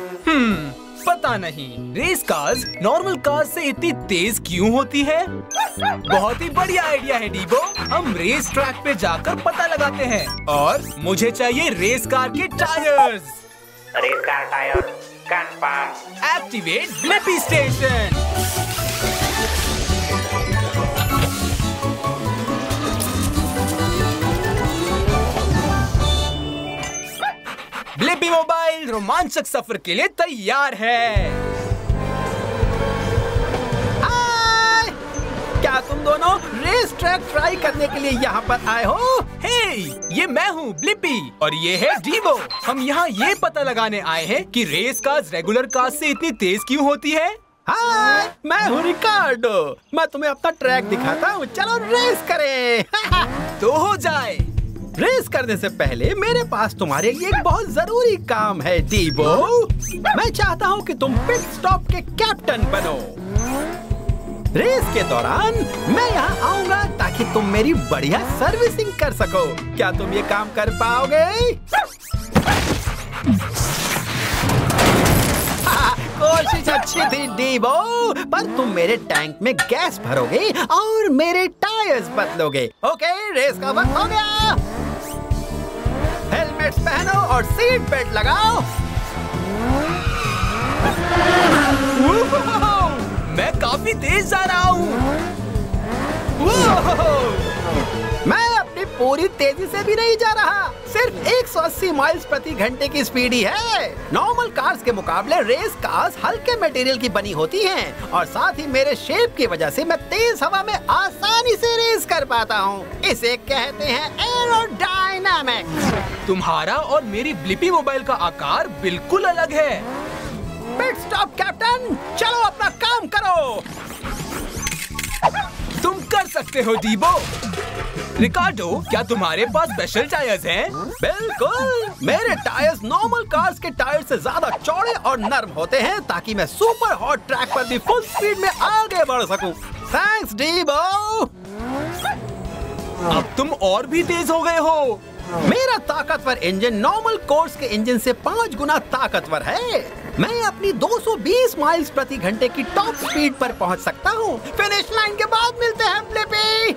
पता नहीं रेस कार्स नॉर्मल कार्स से इतनी तेज क्यों होती है। बहुत ही बढ़िया आइडिया है डीबो, हम रेस ट्रैक पे जाकर पता लगाते हैं और मुझे चाहिए रेस कार के tyres. Race car tyre confirm. Activate Blippi station. Blippi mobile रोमांचक सफर के लिए तैयार है। हाय! क्या तुम दोनों रेस ट्रैक ट्राई करने के लिए यहाँ पर आए हो? हे, ये मैं हूँ ब्लिपी और ये है डीबो। हम यहाँ ये पता लगाने आए हैं कि रेस कार्स रेगुलर कार्स से इतनी तेज क्यों होती है। हाय, मैं हूँ रिकार्डो। मैं तुम्हें अपना ट्रैक दिखाता हूँ, चलो रेस करें। तो हो जाए। रेस करने से पहले मेरे पास तुम्हारे लिए एक बहुत जरूरी काम है डीबो। मैं चाहता हूँ कि तुम पिट स्टॉप के कैप्टन बनो। रेस के दौरान मैं यहाँ आऊंगा ताकि तुम मेरी बढ़िया सर्विसिंग कर सको। क्या तुम ये काम कर पाओगे? कोशिश अच्छी थी डीबो, पर तुम मेरे टैंक में गैस भरोगे और मेरे टायर्स बदलोगे। ओके, रेस का वक्त हो गया। हेलमेट्स पहनो और सीट बेल्ट लगाओ। मैं काफी तेज जा रहा हूँ। मैं अपनी पूरी तेजी से भी नहीं जा रहा, सिर्फ 180 माइल्स प्रति घंटे की स्पीड ही है। नॉर्मल कार्स के मुकाबले रेस कार्स हल्के मटेरियल की बनी होती हैं और साथ ही मेरे शेप की वजह से मैं तेज हवा में आसानी से रेस कर पाता हूँ। इसे कहते हैं एरोडायनामिक्स। तुम्हारा और मेरी ब्लिपी मोबाइल का आकार बिल्कुल अलग है। पिट स्टॉप कैप्टन, चलो अपना काम करो। तुम कर सकते हो डीबो। रिकार्डो, क्या तुम्हारे पास स्पेशल टायर्स हैं? बिल्कुल, मेरे टायर्स नॉर्मल कार्स के टायर से ज्यादा चौड़े और नर्म होते हैं ताकि मैं सुपर हॉट ट्रैक पर भी फुल स्पीड में आगे बढ़ सकूं। थैंक्स डीबो। अब तुम और भी तेज हो गए हो। मेरा ताकतवर इंजन नॉर्मल कोर्स के इंजन से 5 गुना ताकतवर है। मैं अपनी 220 माइल्स प्रति घंटे की टॉप स्पीड पर पहुंच सकता हूं। फिनिश लाइन के बाद मिलते हैं ब्लिपी।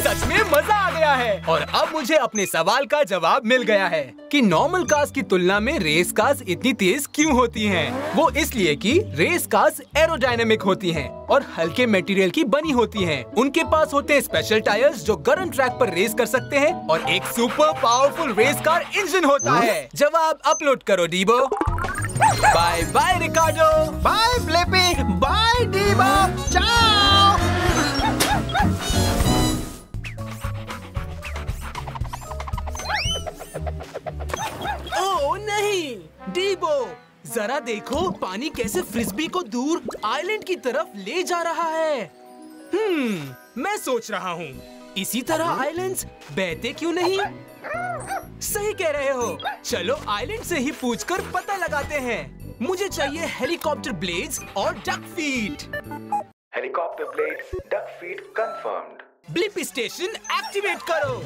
सच में मजा आ गया है और अब मुझे अपने सवाल का जवाब मिल गया है कि नॉर्मल कार्स की तुलना में रेस कार्स इतनी तेज क्यों होती हैं। वो इसलिए कि रेस कार्स एरोडायनेमिक होती हैं और हल्के मटेरियल की बनी होती हैं। उनके पास होते हैं स्पेशल टायर्स जो गर्म ट्रैक पर रेस कर सकते हैं और एक super powerful race car engine होता है। जवाब अपलोड करो Dibo. Bye bye Ricardo. Bye Blippi. Bye Dibo. Ciao. Oh नहीं डीबो, जरा देखो पानी कैसे फ्रिस्बी को दूर आइलैंड की तरफ ले जा रहा है। मैं सोच रहा हूँ इसी तरह आइलैंड्स बहते क्यों नहीं। सही कह रहे हो, चलो आइलैंड से ही पूछकर पता लगाते हैं। मुझे चाहिए हेलीकॉप्टर ब्लेड्स और duck feet. Helicopter blades, duck feet confirmed. Blippi station activate करो।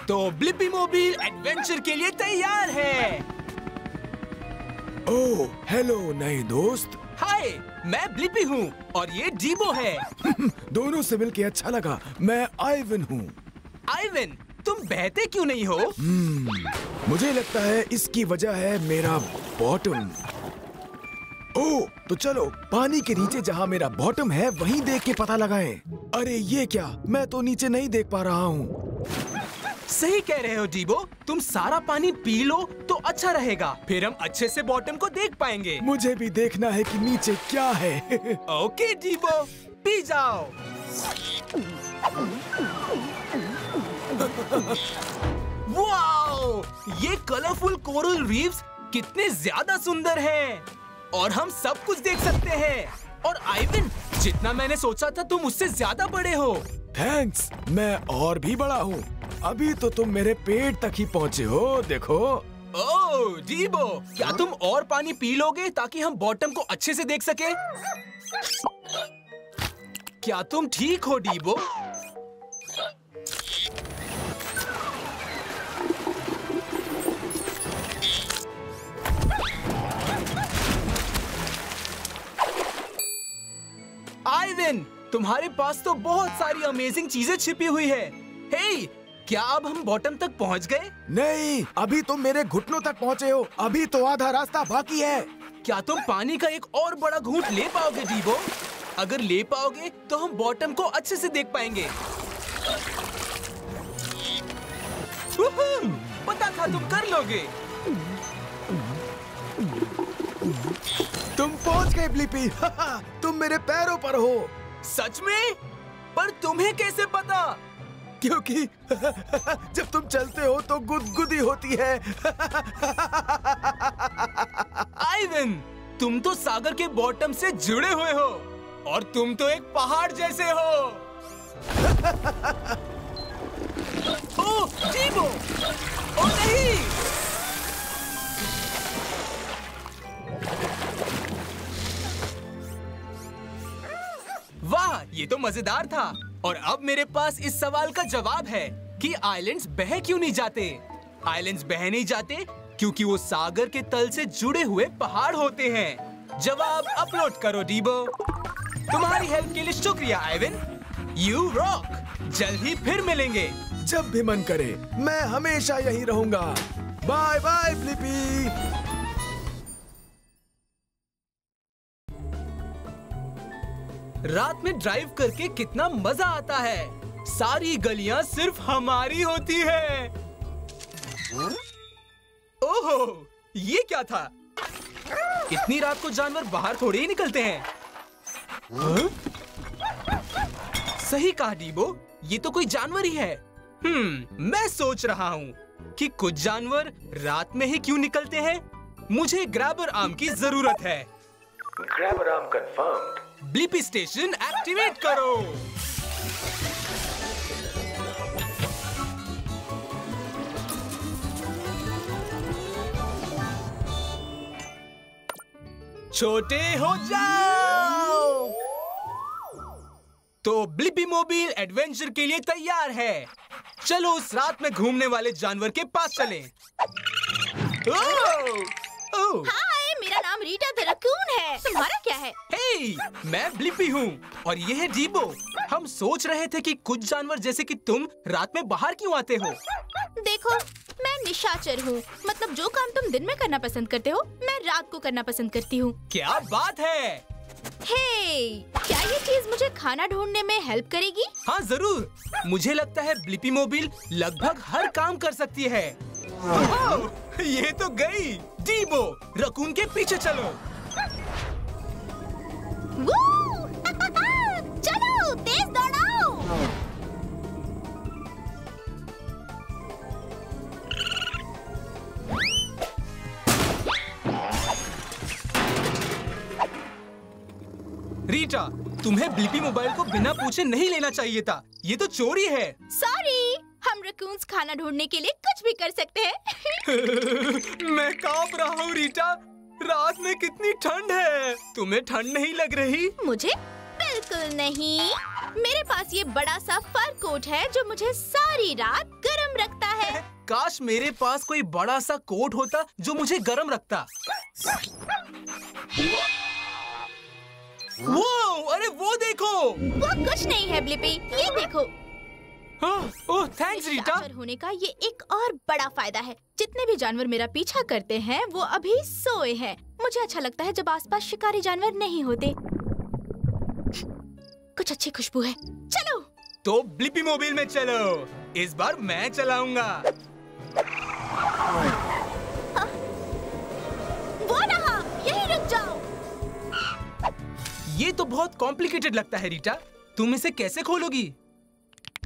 तो ब्लिपी मोबाइल एडवेंचर के लिए तैयार है। ओह, हेलो नए दोस्त। हाय, मैं ब्लिपी हूँ और ये डीबो है। दोनों से मिलके अच्छा लगा। मैं आइवन हूँ। आइवन, तुम बहते क्यों नहीं हो? मुझे लगता है इसकी वजह है मेरा बॉटम। ओह, तो चलो पानी के नीचे जहाँ मेरा बॉटम है वहीं देख के पता लगाएं। अरे ये क्या, मैं तो नीचे नहीं देख पा रहा हूँ। सही कह रहे हो डीबो, तुम सारा पानी पी लो तो अच्छा रहेगा, फिर हम अच्छे से बॉटम को देख पाएंगे। मुझे भी देखना है कि नीचे क्या है। ओके डीबो, पी जाओ। वाओ, ये कलरफुल कोरल रीफ्स कितने ज्यादा सुंदर हैं और हम सब कुछ देख सकते हैं। और आइवन, जितना मैंने सोचा था तुम उससे ज्यादा बड़े हो। थैंक्स, मैं और भी बड़ा हूँ। अभी तो तुम मेरे पेट तक ही पहुँचे हो, देखो। ओह डीबो, क्या तुम और पानी पी लोगे ताकि हम बॉटम को अच्छे से देख सके? क्या तुम ठीक हो डीबो? आइवन, तुम्हारे पास तो बहुत सारी अमेजिंग चीजें छिपी हुई है। हे, क्या अब हम बॉटम तक पहुंच गए? नहीं, अभी तुम मेरे घुटनों तक पहुँचे हो, अभी तो आधा रास्ता बाकी है। क्या तुम पानी का एक और बड़ा घूंट ले पाओगे डीबो? अगर ले पाओगे तो हम बॉटम को अच्छे से देख पाएंगे। पता था तुम कर लोगे। तुम पहुंच गए ब्लिपी। तुम मेरे पैरों पर हो। सच में? पर तुम्हें कैसे पता? क्योंकि जब तुम चलते हो तो गुदगुदी होती है। आइवन, तुम तो सागर के बॉटम से जुड़े हुए हो और तुम तो एक पहाड़ जैसे हो। ओह डीबो, ओ नहीं! वाह, ये तो मजेदार था। और अब मेरे पास इस सवाल का जवाब है कि आइलैंड्स बह क्यों नहीं जाते? आइलैंड्स बह नहीं जाते क्योंकि वो सागर के तल से जुड़े हुए पहाड़ होते हैं। जवाब अपलोड करो डीबो। तुम्हारी हेल्प के लिए शुक्रिया आइवन। You rock. जल्द ही फिर मिलेंगे। जब भी मन करे, मैं हमेशा यहीं रहूंगा। Bye bye Blippi. रात में ड्राइव करके कितना मजा आता है। सारी गलियां सिर्फ हमारी होती है। ओहो, ये क्या था? इतनी रात को जानवर बाहर थोड़े ही निकलते हैं। सही कहा डीबो, ये तो कोई जानवर ही है। मैं सोच रहा हूँ कि कुछ जानवर रात में ही क्यों निकलते हैं। मुझे ग्रैबर आर्म की जरूरत है। Grabber arm confirmed. Blippi station activate करो। छोटे हो जाओ। तो ब्लिपी मोबाइल एडवेंचर के लिए तैयार है। चलो उस रात में घूमने वाले जानवर के पास चलें। हाय, मेरा नाम रीटा द रकून है। तुम्हारा क्या है? हे, मैं ब्लिपी हूँ और ये है डीबो। हम सोच रहे थे कि कुछ जानवर जैसे कि तुम रात में बाहर क्यों आते हो। देखो, मैं निशाचर हूँ। मतलब जो काम तुम दिन में करना पसंद करते हो, मैं रात को करना पसंद करती हूँ। क्या बात है। हे, क्या ये चीज मुझे खाना ढूंढने में हेल्प करेगी? हाँ जरूर। मुझे लगता है ब्लिपी मोबाइल लगभग हर काम कर सकती है। ये तो गई। डीबो, रकून के पीछे चलो। चलो, तेज दौड़ाओ। रीटा, तुम्हें ब्लिपी मोबाइल को बिना पूछे नहीं लेना चाहिए था। ये तो चोरी है। सॉरी, हम रकून्स खाना ढूंढने के लिए कुछ भी कर सकते हैं। मैं कांप रहा हूँ रीटा। रात में कितनी ठंड है। तुम्हें ठंड नहीं लग रही? मुझे बिल्कुल नहीं। मेरे पास ये बड़ा सा फर कोट है जो मुझे सारी रात गर्म रखता है। काश मेरे पास कोई बड़ा सा कोट होता जो मुझे गर्म रखता। वो, अरे वो देखो। वो कुछ नहीं है ब्लिपी, ये देखो। ओह थैंक्स रीटा। निशाचर होने का ये एक और बड़ा फायदा है। जितने भी जानवर मेरा पीछा करते हैं वो अभी सोए हैं। मुझे अच्छा लगता है जब आसपास शिकारी जानवर नहीं होते। कुछ अच्छी खुशबू है। चलो। तो ब्लिपी मोबाइल में चलो। इस बार मैं चलाऊंगा। वो रहा, यहीं रुक जाओ। ये तो बहुत कॉम्प्लिकेटेड लगता है रीटा, तुम इसे कैसे खोलोगी?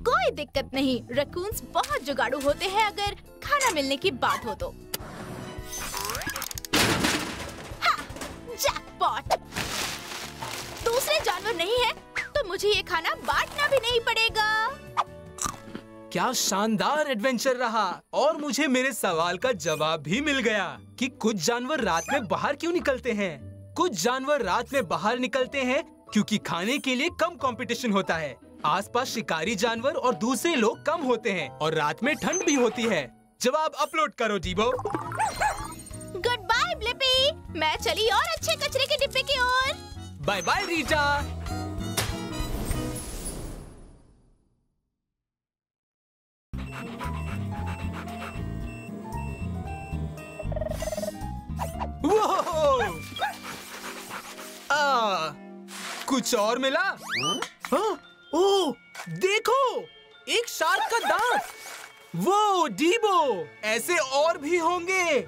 कोई दिक्कत नहीं, रैकून्स बहुत जुगाड़ू होते हैं अगर खाना मिलने की बात हो तो। जैकपॉट! दूसरे जानवर नहीं है तो मुझे ये खाना बांटना भी नहीं पड़ेगा। क्या शानदार एडवेंचर रहा, और मुझे मेरे सवाल का जवाब भी मिल गया कि कुछ जानवर रात में बाहर क्यों निकलते हैं। कुछ जानवर रात में बाहर निकलते हैं क्योंकि खाने के लिए कम कंपटीशन होता है। आसपास शिकारी जानवर और दूसरे लोग कम होते हैं और रात में ठंड भी होती है। जवाब अपलोड करो डीबो। गुड बाय ब्लिपी, मैं चली और अच्छे कचरे के डिब्बे की ओर। Bye bye Rita. कुछ और मिला? ओह, देखो, एक शार्क का दांत। वो डीबो, ऐसे और भी होंगे।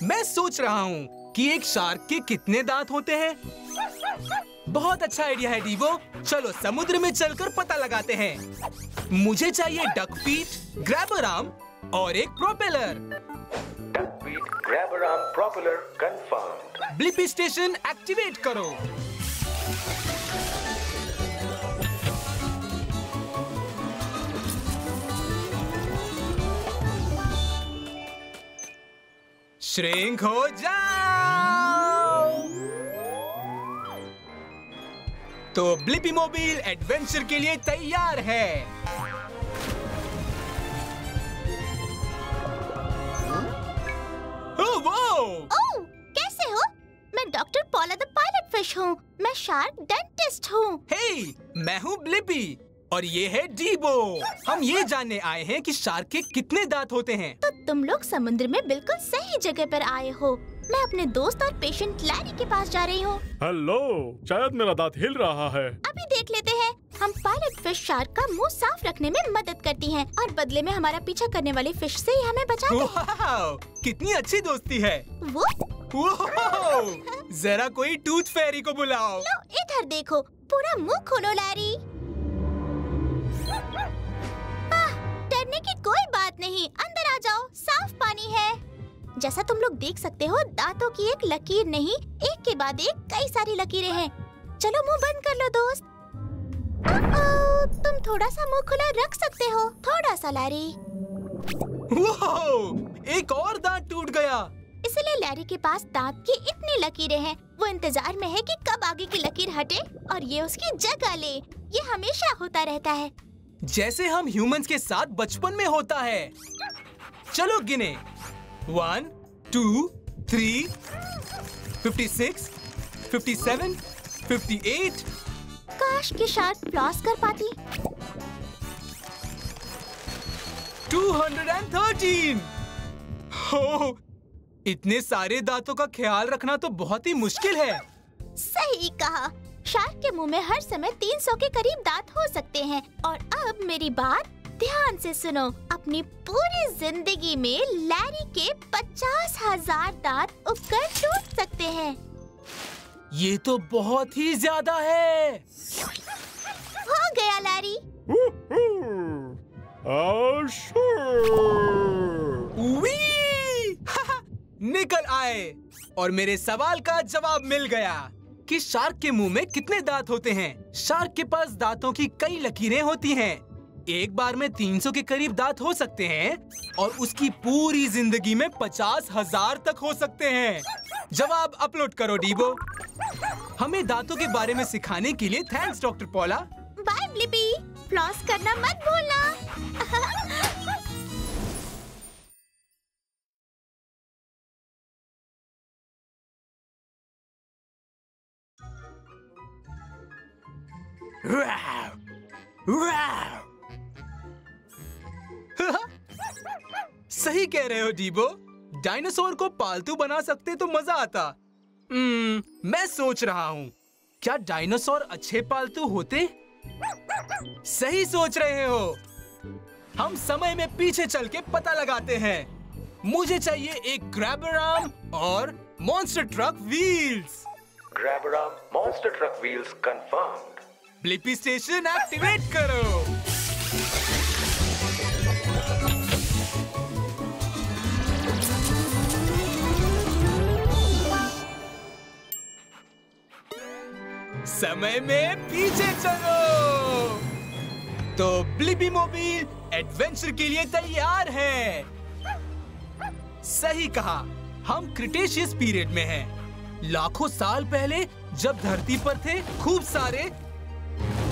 मैं सोच रहा हूँ कि एक शार्क के कितने दांत होते हैं। बहुत अच्छा आइडिया है डीबो, चलो समुद्र में चलकर पता लगाते हैं। मुझे चाहिए डक फीट, ग्रैबर आर्म और एक propeller. Duckbeat grabber arm propeller confirmed. Blippi station activate करो। श्रिंक हो जाओ। तो ब्लिपी मोबाइल एडवेंचर के लिए तैयार है। ओह, कैसे हो? मैं डॉक्टर पॉला द पायलट फिश हूँ। मैं शार्क डेंटिस्ट हूँ। हे, मैं हूँ ब्लिपी और ये है डीबो। हम ये जानने आए हैं कि शार्क के कितने दांत होते हैं। तो तुम लोग समुद्र में बिल्कुल सही जगह पर आए हो। मैं अपने दोस्त और पेशेंट लैरी के पास जा रही हूँ। हेलो, शायद मेरा दांत हिल रहा है। अभी देख लेते हैं। हम पायलट फिश शार्क का मुंह साफ रखने में मदद करती हैं और बदले में हमारा पीछा करने वाली फिश से ही हमें बचाते हैं। कितनी अच्छी दोस्ती है। वो? जरा कोई टूथ फेरी को बुलाओ। लो, इधर देखो, पूरा मुंह खोलो लैरी। डरने की कोई बात नहीं, अंदर आ जाओ, साफ पानी है। जैसा तुम लोग देख सकते हो, दांतों की एक लकीर नहीं, एक के बाद एक कई सारी लकीरें हैं। चलो मुंह बंद कर लो दोस्त। तुम थोड़ा सा मुंह खुला रख सकते हो, थोड़ा सा लैरी। एक और दांत टूट गया। इसलिए लैरी के पास दांत की इतनी लकीरें हैं। वो इंतजार में है कि कब आगे की लकीर हटे और ये उसकी जगह ले। ये हमेशा होता रहता है, जैसे हम ह्यूमंस के साथ बचपन में होता है। चलो गिने, 1, 2, 3, 56, 57, 58। काश कि शार्क फ्लॉस कर पाती। 213। हो, इतने सारे दांतों का ख्याल रखना तो बहुत ही मुश्किल है। सही कहा। शार्क के मुंह में हर समय 300 के करीब दांत हो सकते हैं। और अब मेरी बात ध्यान से सुनो। अपनी पूरी जिंदगी में लैरी के 50,000 दांत उगकर टूट सकते हैं। ये तो बहुत ही ज्यादा है। हो गया लैरी। निकल आए और मेरे सवाल का जवाब मिल गया कि शार्क के मुंह में कितने दांत होते हैं। शार्क के पास दांतों की कई लकीरें होती हैं। एक बार में 300 के करीब दांत हो सकते हैं और उसकी पूरी जिंदगी में 50,000 तक हो सकते हैं। जवाब अपलोड करो डीबो। हमें दांतों के बारे में सिखाने के लिए thanks doctor Paula. Bye Blippi, floss करना मत भूलना। सही कह रहे हो डीबो, डायनासोर को पालतू बना सकते तो मजा आता। मैं सोच रहा हूँ, क्या डायनासोर अच्छे पालतू होते? सही सोच रहे हो। हम समय में पीछे चल के पता लगाते हैं। मुझे चाहिए एक ग्रैबर आर्म और monster truck wheels. Grabber arm, monster truck wheels confirmed. Blippi station activate करो। समय में पीछे चलो। तो ब्लिपी मोबाइल एडवेंचर के लिए तैयार है। सही कहा, हम क्रिटेशियस पीरियड में हैं। लाखों साल पहले जब धरती पर थे खूब सारे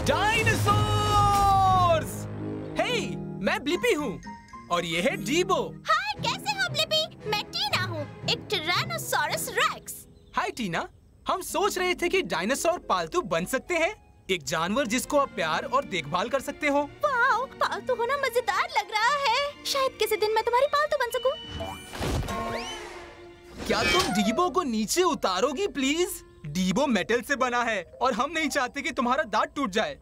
डायनासोर्स। हे, मैं ब्लिपी हूँ और ये है डीबो। हाय, कैसे हो ब्लिपी? मैं टीना हूँ, एक टिरानोसॉरस रेक्स। हाय टीना, हम सोच रहे थे कि डायनासोर पालतू बन सकते हैं, एक जानवर जिसको आप प्यार और देखभाल कर सकते हो। वाओ, पालतू होना मजेदार लग रहा है। शायद किसी दिन मैं तुम्हारी पालतू बन सकूं। क्या तुम डीबो को नीचे उतारोगी प्लीज? डीबो मेटल से बना है और हम नहीं चाहते कि तुम्हारा दांत टूट जाए।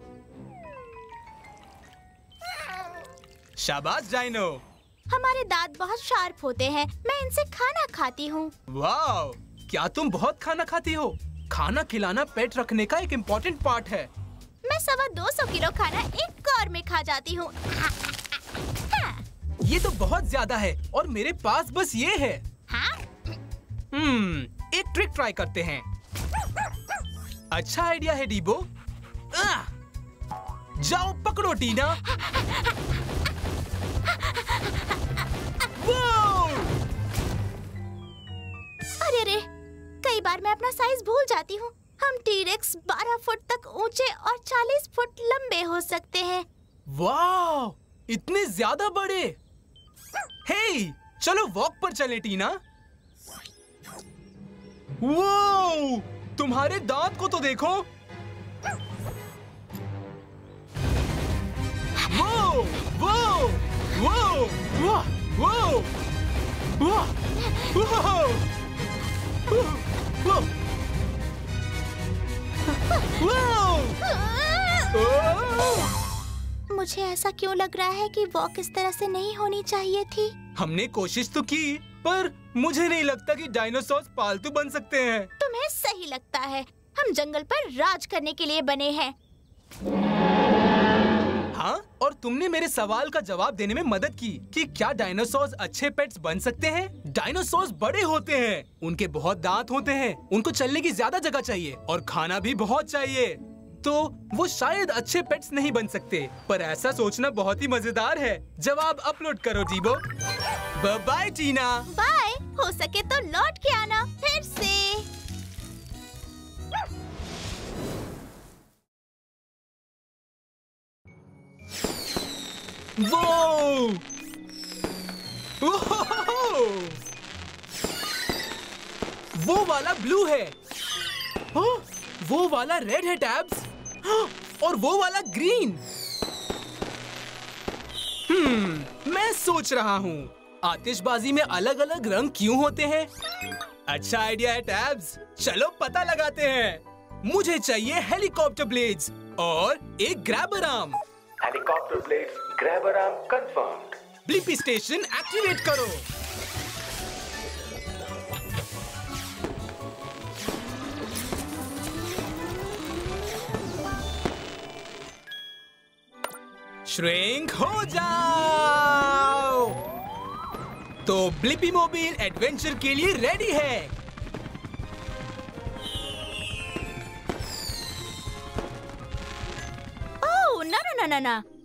शाबाश डायनो। हमारे दांत बहुत शार्प होते हैं, मैं इनसे खाना खाती हूँ। वाओ, क्या तुम बहुत खाना खाती हो? खाना खिलाना पेट रखने का एक इम्पोर्टेंट पार्ट है। मैं 250 किलो खाना एक कौर में खा जाती हूँ। ये तो बहुत ज्यादा है और मेरे पास बस ये है। हाँ? एक ट्रिक ट्राई करते हैं। अच्छा आइडिया है डीबो। जाओ पकड़ो टीना। अरे रे, कई बार मैं अपना साइज भूल जाती हूँ। हम टी-रेक्स 12 फुट तक ऊंचे और 40 फुट लंबे हो सकते हैं। वाह, इतने ज्यादा बड़े। हे, चलो वॉक पर चलें टीना। वाह, तुम्हारे दांत को तो देखो। वाह, वाह, वाह, वाह, वाह, वाह, वाह, मुझे ऐसा क्यों लग रहा है कि वॉक इस तरह से नहीं होनी चाहिए थी? हमने कोशिश तो की, पर मुझे नहीं लगता कि डायनासोर पालतू बन सकते हैं। तुम्हें सही लगता है, हम जंगल पर राज करने के लिए बने हैं। हाँ, और तुमने मेरे सवाल का जवाब देने में मदद की कि क्या डायनासोर अच्छे पेट्स बन सकते हैं। डायनासोर बड़े होते हैं, उनके बहुत दांत होते हैं, उनको चलने की ज्यादा जगह चाहिए और खाना भी बहुत चाहिए, तो वो शायद अच्छे पेट्स नहीं बन सकते। पर ऐसा सोचना बहुत ही मजेदार है। जवाब अपलोड करो डीबो। बाय टीना। बाय, हो सके तो लौट के आना फिर से। वो वाला ब्लू है, वो वाला रेड है टैब्स, और वो वाला ग्रीन। मैं सोच रहा हूँ, आतिशबाजी में अलग अलग रंग क्यों होते हैं? अच्छा आइडिया है टैब्स, चलो पता लगाते हैं। मुझे चाहिए हेलीकॉप्टर ब्लेड्स और एक grabber arm. Helicopter blades, grabber arm confirmed. Blippi station activate करो। श्रिंक हो जाओ। तो ब्लिपी मोबाइल एडवेंचर के लिए रेडी है। ओह, ना,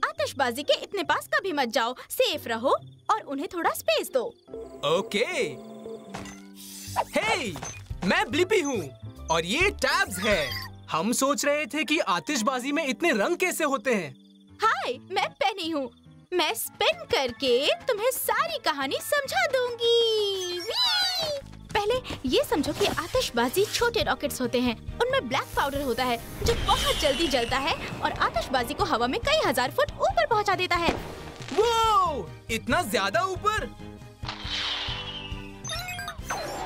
आतिशबाजी के इतने पास कभी मत जाओ। सेफ रहो और उन्हें थोड़ा स्पेस दो। ओके। हे, मैं ब्लिपी हूँ और ये टैब्स है। हम सोच रहे थे कि आतिशबाजी में इतने रंग कैसे होते हैं। हाय, मैं पेनी हूँ। मैं स्पिन करके तुम्हें सारी कहानी समझा दूंगी। पहले ये समझो कि आतिशबाजी छोटे रॉकेट्स होते हैं। उनमें ब्लैक पाउडर होता है जो बहुत जल्दी जलता है और आतिशबाजी को हवा में कई हजार फुट ऊपर पहुंचा देता है। वो इतना ज्यादा ऊपर?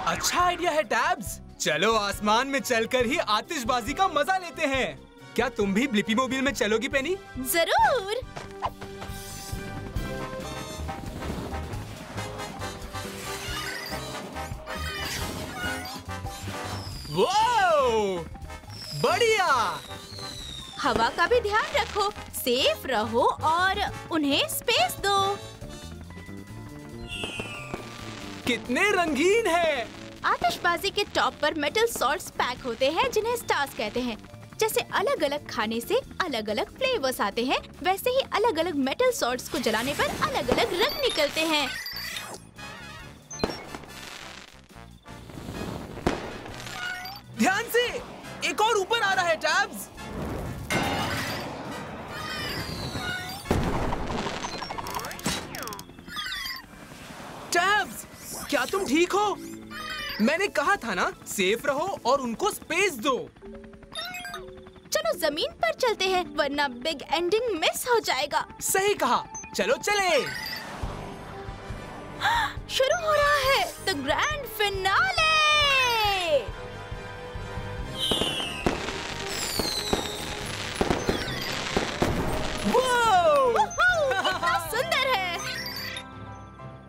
अच्छा आइडिया है टैब्स। चलो आसमान में चलकर ही आतिशबाजी का मजा लेते हैं। क्या तुम भी ब्लिपी मोबिल में चलोगी पेनी? जरूर। वाओ! बढ़िया। हवा का भी ध्यान रखो, सेफ रहो और उन्हें स्पेस दो। कितने रंगीन है। आतिशबाजी के टॉप पर मेटल सॉल्ट्स पैक होते हैं जिन्हें स्टार्स कहते हैं। जैसे अलग अलग खाने से अलग अलग फ्लेवर्स आते हैं, वैसे ही अलग अलग मेटल सॉल्ट्स को जलाने पर अलग अलग रंग निकलते हैं। ध्यान से, एक और ऊपर आ रहा है टैब्स। टैब्स, क्या तुम ठीक हो? मैंने कहा था ना, सेफ रहो और उनको स्पेस दो। चलो जमीन पर चलते हैं, वरना बिग एंडिंग मिस हो जाएगा। सही कहा, चलो चले। शुरू हो रहा है द ग्रैंड फिनाले। कितना सुंदर है।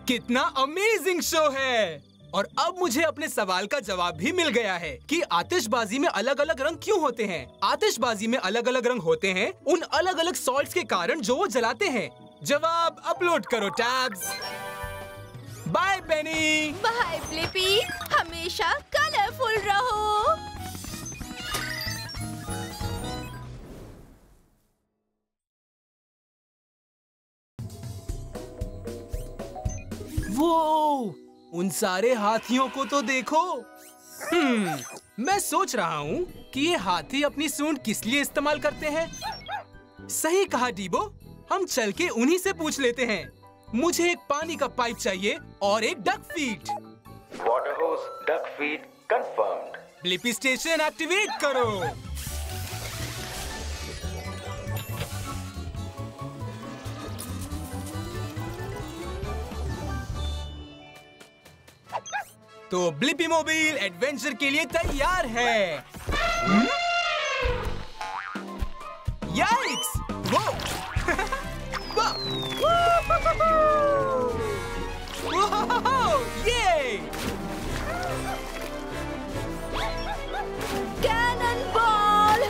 कितना अमेजिंग शो है। और अब मुझे अपने सवाल का जवाब भी मिल गया है कि आतिशबाजी में अलग अलग रंग क्यों होते हैं। आतिशबाजी में अलग अलग रंग होते हैं उन अलग अलग सॉल्ट्स के कारण जो वो जलाते हैं। जवाब अपलोड करो टैब्स। बाय पेनी। बाय ब्लिपी, हमेशा कलरफुल रहो। वो उन सारे हाथियों को तो देखो। मैं सोच रहा हूँ कि ये हाथी अपनी सूंड किस लिए इस्तेमाल करते हैं। सही कहा डीबो, हम चल के उन्हीं से पूछ लेते हैं। मुझे एक पानी का पाइप चाहिए और एक डक फीट। वाटर होस duck feet confirmed. Blippi station activate करो। तो ब्लिपी मोबिल एडवेंचर के लिए तैयार है। याइक्स! वो! ये! Cannon ball!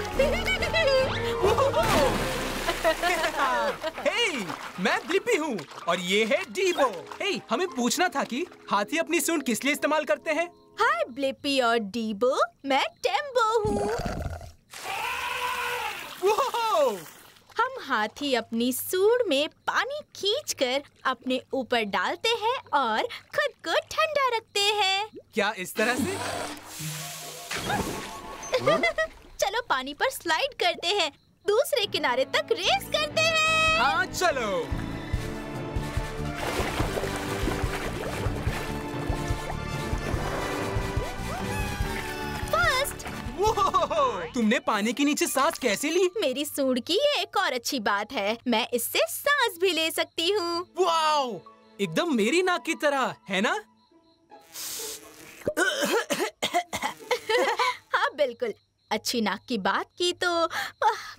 हे, मैं ब्लिपी हूँ और ये है डीबो। हे, हमें पूछना था कि हाथी अपनी सूंड किस लिए इस्तेमाल करते हैं। हाय ब्लिपी और डीबो, मैं टेम्बो हूँ। हम हाथी अपनी सूंड में पानी खींचकर अपने ऊपर डालते हैं और खुद को ठंडा रखते हैं। क्या इस तरह से? चलो पानी पर स्लाइड करते हैं, दूसरे किनारे तक रेस करते हैं। हाँ चलो। फर्स्ट। तुमने पानी के नीचे सांस कैसे ली? मेरी सूंड की ये एक और अच्छी बात है, मैं इससे सांस भी ले सकती हूँ। वाओ! एकदम मेरी नाक की तरह, है ना? हाँ बिल्कुल। अच्छी नाक की बात की तो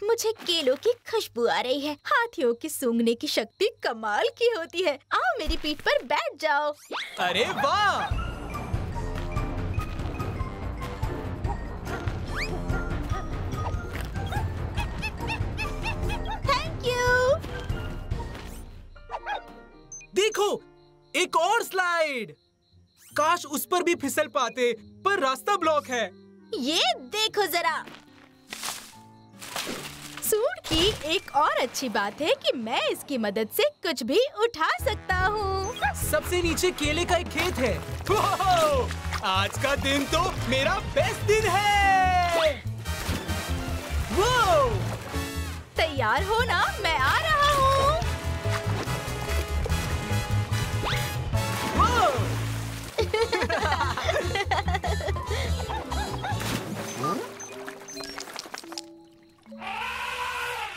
मुझे केलों की खुशबू आ रही है। हाथियों की सूंघने की शक्ति कमाल की होती है। आओ मेरी पीठ पर बैठ जाओ। अरे वाह! Thank you. देखो, एक और स्लाइड। काश उस पर भी फिसल पाते, पर रास्ता ब्लॉक है। ये देखो जरा। सूंड की एक और अच्छी बात है कि मैं इसकी मदद से कुछ भी उठा सकता हूँ। सबसे नीचे केले का एक खेत है। आज का दिन तो मेरा बेस्ट दिन है। वो! तैयार हो ना? मैं आ रहा हूँ।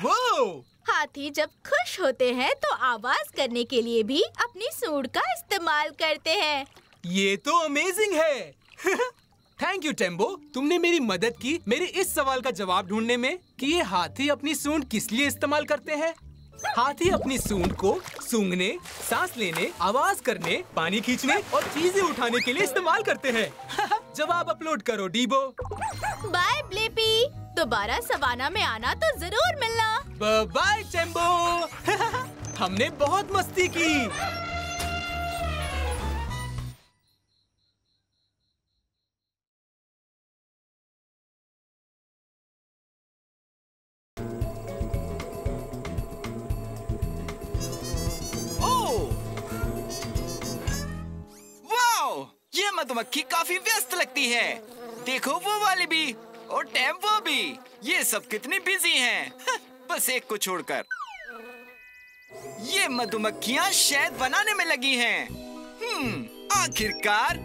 वो! हाथी जब खुश होते हैं तो आवाज करने के लिए भी अपनी सूंड का इस्तेमाल करते हैं। ये तो अमेजिंग है। थैंक यू टेम्बो, तुमने मेरी मदद की मेरे इस सवाल का जवाब ढूंढने में कि ये हाथी अपनी सूंड किस लिए इस्तेमाल करते हैं। हाथी अपनी सूंड को सूंघने, सांस लेने, आवाज करने, पानी खींचने और चीजें उठाने के लिए इस्तेमाल करते हैं। जवाब अपलोड करो डीबो। बाय ब्लिपी, दोबारा सवाना में आना तो जरूर मिलना। बाय टेम्बो। हमने बहुत मस्ती की। ये मधुमक्खी काफी व्यस्त लगती है। देखो वो वाली भी और टैब वो भी। ये सब कितनी बिजी हैं। बस एक को छोड़कर। ये मधुमक्खियाँ शहद बनाने में लगी हैं। आखिरकार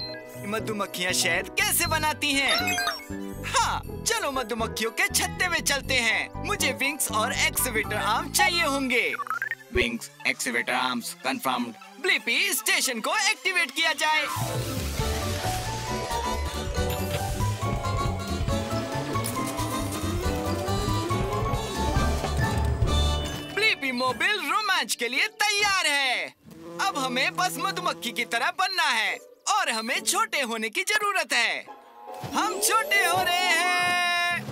मधुमक्खियाँ शहद कैसे बनाती हैं? हाँ, चलो मधुमक्खियों के छत्ते में चलते हैं। मुझे विंग्स और एक्सीवेटर आर्म चाहिए होंगे। Wings, excavator arms confirmed. Blippi, station को एक्टिवेट किया जाए। ब्लिपी मोबाइल रोमांच के लिए तैयार है। अब हमें बस मधुमक्खी की तरह बनना है और हमें छोटे होने की जरूरत है। हम छोटे हो रहे हैं।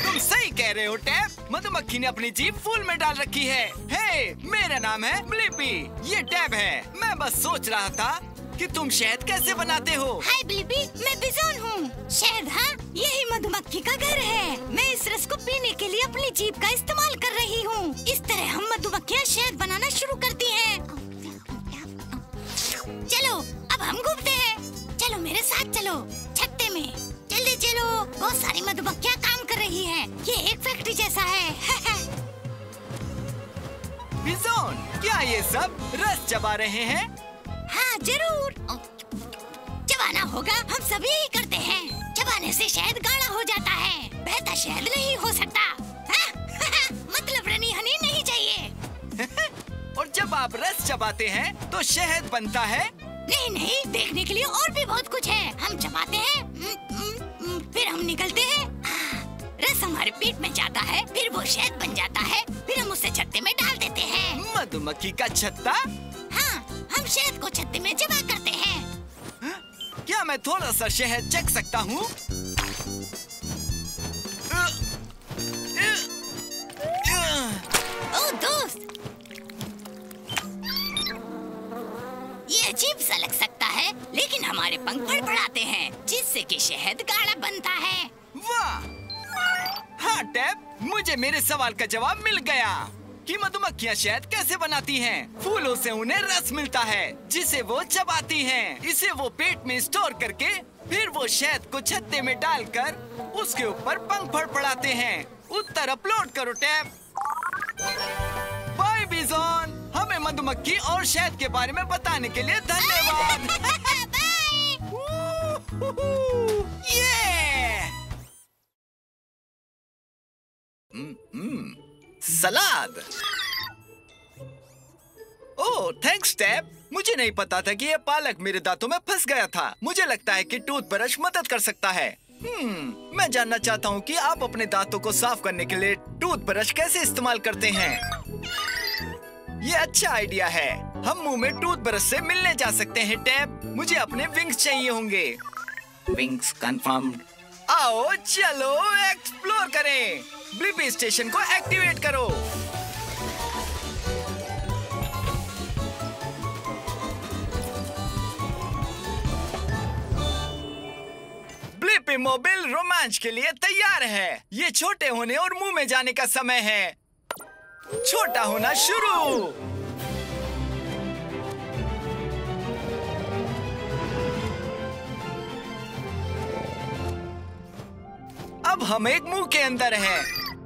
तुम सही कह रहे हो टैब। मधुमक्खी ने अपनी जीभ फूल में डाल रखी है। हे, मेरा नाम है ब्लिपी। ये टैब है। मैं बस सोच रहा था कि तुम शहद कैसे बनाते हो। हाय ब्लिपी, मैं बिजोन हूँ। शहद, हाँ, यही मधुमक्खी का घर है। मैं इस रस को पीने के लिए अपनी जीभ का इस्तेमाल कर रही हूँ। इस तरह हम मधुमक्खियाँ शहद बनाना शुरू करती हैं। चलो, अब हम घूमते हैं। चलो मेरे साथ चलो, छत्ते में। जल्दी चलो, बहुत सारी मधुमक्खियाँ काम कर रही हैं। ये एक फैक्ट्री जैसा है। बिजोन, क्या ये सब रस चबा रहे हैं? हाँ जरूर, चबाना होगा। हम सभी यही करते हैं। चबाने से शहद गाढ़ा हो जाता है। बहता शहद नहीं हो सकता। मतलब रनी हनी नहीं चाहिए। और जब आप रस चबाते हैं तो शहद बनता है? नहीं नहीं, देखने के लिए और भी बहुत कुछ है। हम चबाते हैं, फिर हम निकलते हैं। रस हमारे पेट में जाता है, फिर वो शहद बन जाता है, फिर हम उसे छत्ते में डाल देते हैं। मधुमक्खी का छत्ता? हाँ, हम शहद को छत्ते में जमा करते हैं। क्या मैं थोड़ा सा शहद चख सकता हूँ? ओ दोस्त, ये अजीब सा लग सकता है, लेकिन हमारे पंख फड़फड़ाते हैं, जिससे कि शहद गाढ़ा बनता है। वाह! हाँ टैब, मुझे मेरे सवाल का जवाब मिल गया कि मधुमक्खियाँ शहद कैसे बनाती हैं। फूलों से उन्हें रस मिलता है, जिसे वो चबाती हैं। इसे वो पेट में स्टोर करके फिर वो शहद को छत्ते में डालकर उसके ऊपर पंख फड़फड़ाते हैं। उत्तर अपलोड करो टैब। बाय बिजोन, हमें मधुमक्खी और शहद के बारे में बताने के लिए धन्यवाद। सलाद। ओह, थैंक्स टैब। मुझे नहीं पता था कि ये पालक मेरे दांतों में फंस गया था। मुझे लगता है कि टूथब्रश मदद कर सकता है। मैं जानना चाहता हूँ कि आप अपने दांतों को साफ करने के लिए टूथब्रश कैसे इस्तेमाल करते हैं। ये अच्छा आइडिया है। हम मुंह में टूथब्रश से मिलने जा सकते हैं टैब। मुझे अपने विंग्स चाहिए होंगे। Wings confirmed. आओ चलो एक्सप्लोर करें। ब्लिपी स्टेशन को एक्टिवेट करो। ब्लिपी मोबाइल रोमांच के लिए तैयार है। ये छोटे होने और मुंह में जाने का समय है। छोटा होना शुरू। अब हम एक मुंह के अंदर हैं।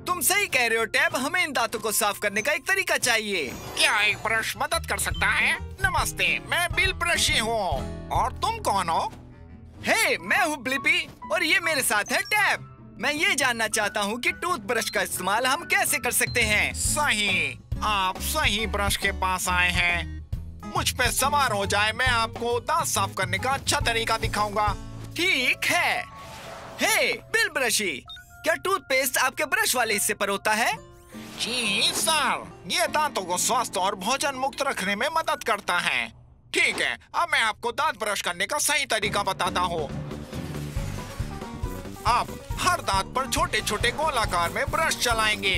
तुम सही कह रहे हो टैब, हमें इन दांतों को साफ करने का एक तरीका चाहिए। क्या एक ब्रश मदद कर सकता है? नमस्ते, मैं बिल ब्रशी हूँ। और तुम कौन हो? हे, मैं हूँ ब्लिपी और ये मेरे साथ है टैब। मैं ये जानना चाहता हूँ कि टूथब्रश का इस्तेमाल हम कैसे कर सकते हैं। सही, आप सही ब्रश के पास आए हैं। मुझ पे सवार हो जाए, मैं आपको दांत साफ करने का अच्छा तरीका दिखाऊंगा। ठीक है। हे बिल ब्रशी, क्या टूथपेस्ट आपके ब्रश वाले हिस्से पर होता है? जी सर, ये दांतों को स्वस्थ और भोजन मुक्त रखने में मदद करता है। ठीक है, अब मैं आपको दांत ब्रश करने का सही तरीका बताता हूँ। आप हर दांत पर छोटे छोटे गोलाकार में ब्रश चलाएंगे।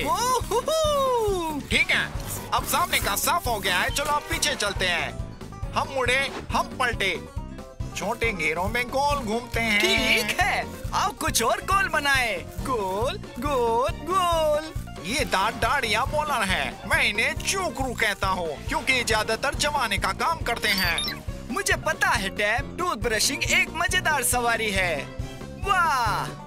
ठीक है, अब सामने का साफ हो गया है, चलो अब पीछे चलते हैं। हम मुड़े, हम पलटे, छोटे घेरों में गोल घूमते हैं। ठीक है, आप कुछ और गोल बनाए। गोल गोल गोल। ये दांत दाढ़िया बॉलर है, मैं इन्हें चूकरू कहता हूँ क्योंकि ज्यादातर जमाने का काम करते हैं। मुझे पता है टैब, टूथ ब्रशिंग एक मजेदार सवारी है। वाह,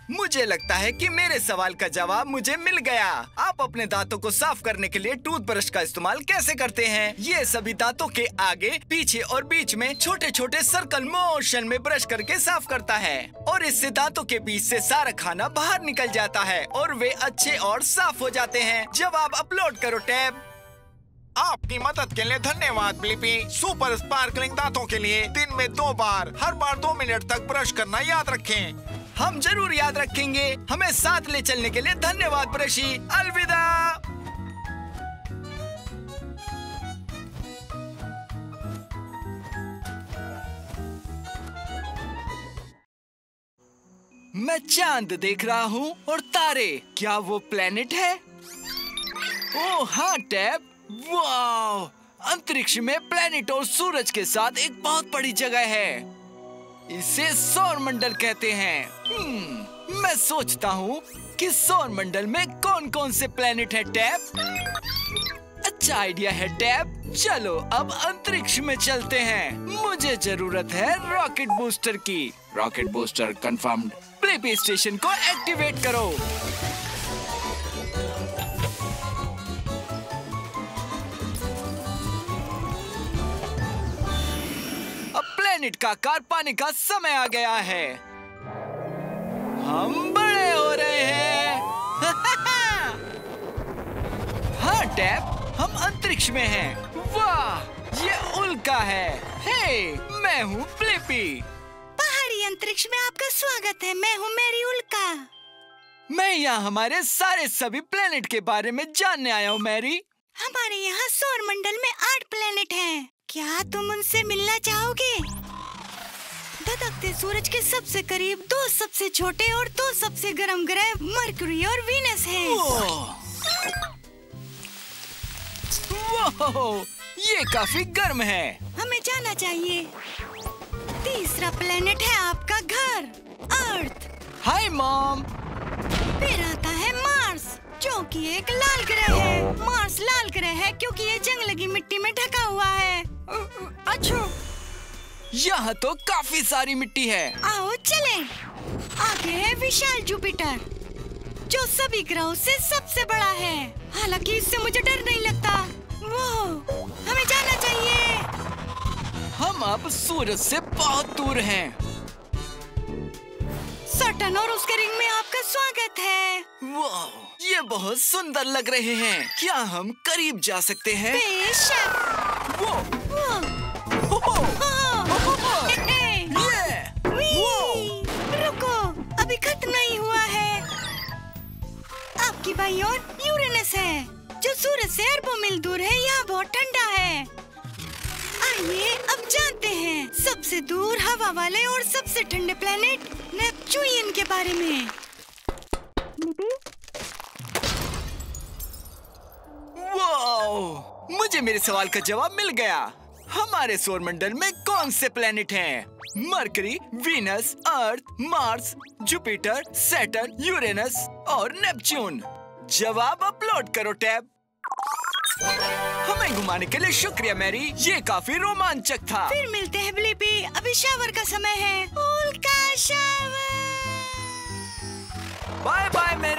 मुझे लगता है कि मेरे सवाल का जवाब मुझे मिल गया। आप अपने दांतों को साफ करने के लिए टूथब्रश का इस्तेमाल कैसे करते हैं? ये सभी दांतों के आगे, पीछे और बीच में छोटे छोटे सर्कल मोशन में ब्रश करके साफ करता है और इससे दांतों के बीच से सारा खाना बाहर निकल जाता है और वे अच्छे और साफ हो जाते हैं। जवाब अपलोड करो टैब। आपकी मदद के लिए धन्यवाद ब्लिपी। सुपर स्पार्कलिंग दांतों के लिए दिन में 2 बार, हर बार 2 मिनट तक ब्रश करना याद रखें। हम जरूर याद रखेंगे। हमें साथ ले चलने के लिए धन्यवाद ब्रशी। अलविदा। मैं चांद देख रहा हूँ और तारे। क्या वो प्लेनेट है? ओह हाँ टैब, वाह! अंतरिक्ष में प्लेनेट और सूरज के साथ एक बहुत बड़ी जगह है। इसे सौर मंडल कहते हैं। मैं सोचता हूँ कि सौर मंडल में कौन कौन से प्लेनेट है टैब? अच्छा आइडिया है टैब। चलो अब अंतरिक्ष में चलते हैं। मुझे जरूरत है रॉकेट बूस्टर की। Rocket booster confirmed. Blippi station को एक्टिवेट करो। प्लेनेट का आकार पाने का समय आ गया है। हम बड़े हो रहे हैं। हाँ टैब, हम अंतरिक्ष में हैं। वाह, ये उल्का है। हे, मैं हूँ ब्लिपी। पहाड़ी अंतरिक्ष में आपका स्वागत है। मैं हूँ मेरी उल्का। मैं यहाँ हमारे सारे सभी प्लेनेट के बारे में जानने आया हूँ मैरी। हमारे यहाँ सौर मंडल में 8 प्लेनेट हैं। क्या तुम उनसे मिलना चाहोगे? धधकते सूरज के सबसे करीब 2 सबसे छोटे और 2 सबसे गर्म ग्रह मरकरी और वीनस हैं। वो, ये काफी गर्म है। हमें जाना चाहिए। तीसरा प्लेनेट है आपका घर, अर्थ। Hi mom. फिर आता है मार्स, जो कि एक लाल ग्रह है। मार्स लाल ग्रह है क्योंकि ये जंग लगी मिट्टी में ढका हुआ है। अच्छा, यहाँ तो काफी सारी मिट्टी है। आओ चलें। आगे है विशाल जुपिटर, जो सभी ग्रहों से सबसे बड़ा है। हालांकि इससे मुझे डर नहीं लगता। वो, हमें जाना चाहिए। हम अब सूरज से बहुत दूर हैं। सटर्न और उसके रिंग में आपका स्वागत है। वाह, ये बहुत सुंदर लग रहे हैं। क्या हम करीब जा सकते हैं? बेशक। वो, रुको, अभी खत्म नहीं हुआ है। आपकी बाईं ओर यूरेनस है, जो सूरज से अरबों मील दूर है। यहाँ बहुत ठंडा है। आइए अब जानते हैं सबसे दूर हवा वाले और सबसे ठंडे प्लेनेट नेपच्यून के बारे में। वाह, मुझे मेरे सवाल का जवाब मिल गया। हमारे सौर मंडल में कौन से प्लेनेट हैं? मरकरी, वीनस, अर्थ, मार्स, जुपिटर, सैटर्न, यूरेनस और नेपच्यून। जवाब अपलोड करो टैब। हमें घुमाने के लिए शुक्रिया मैरी, ये काफी रोमांचक था। फिर मिलते हैं ब्लिपी। अभी शावर का समय है। उल्का शावर। Bye bye Mary.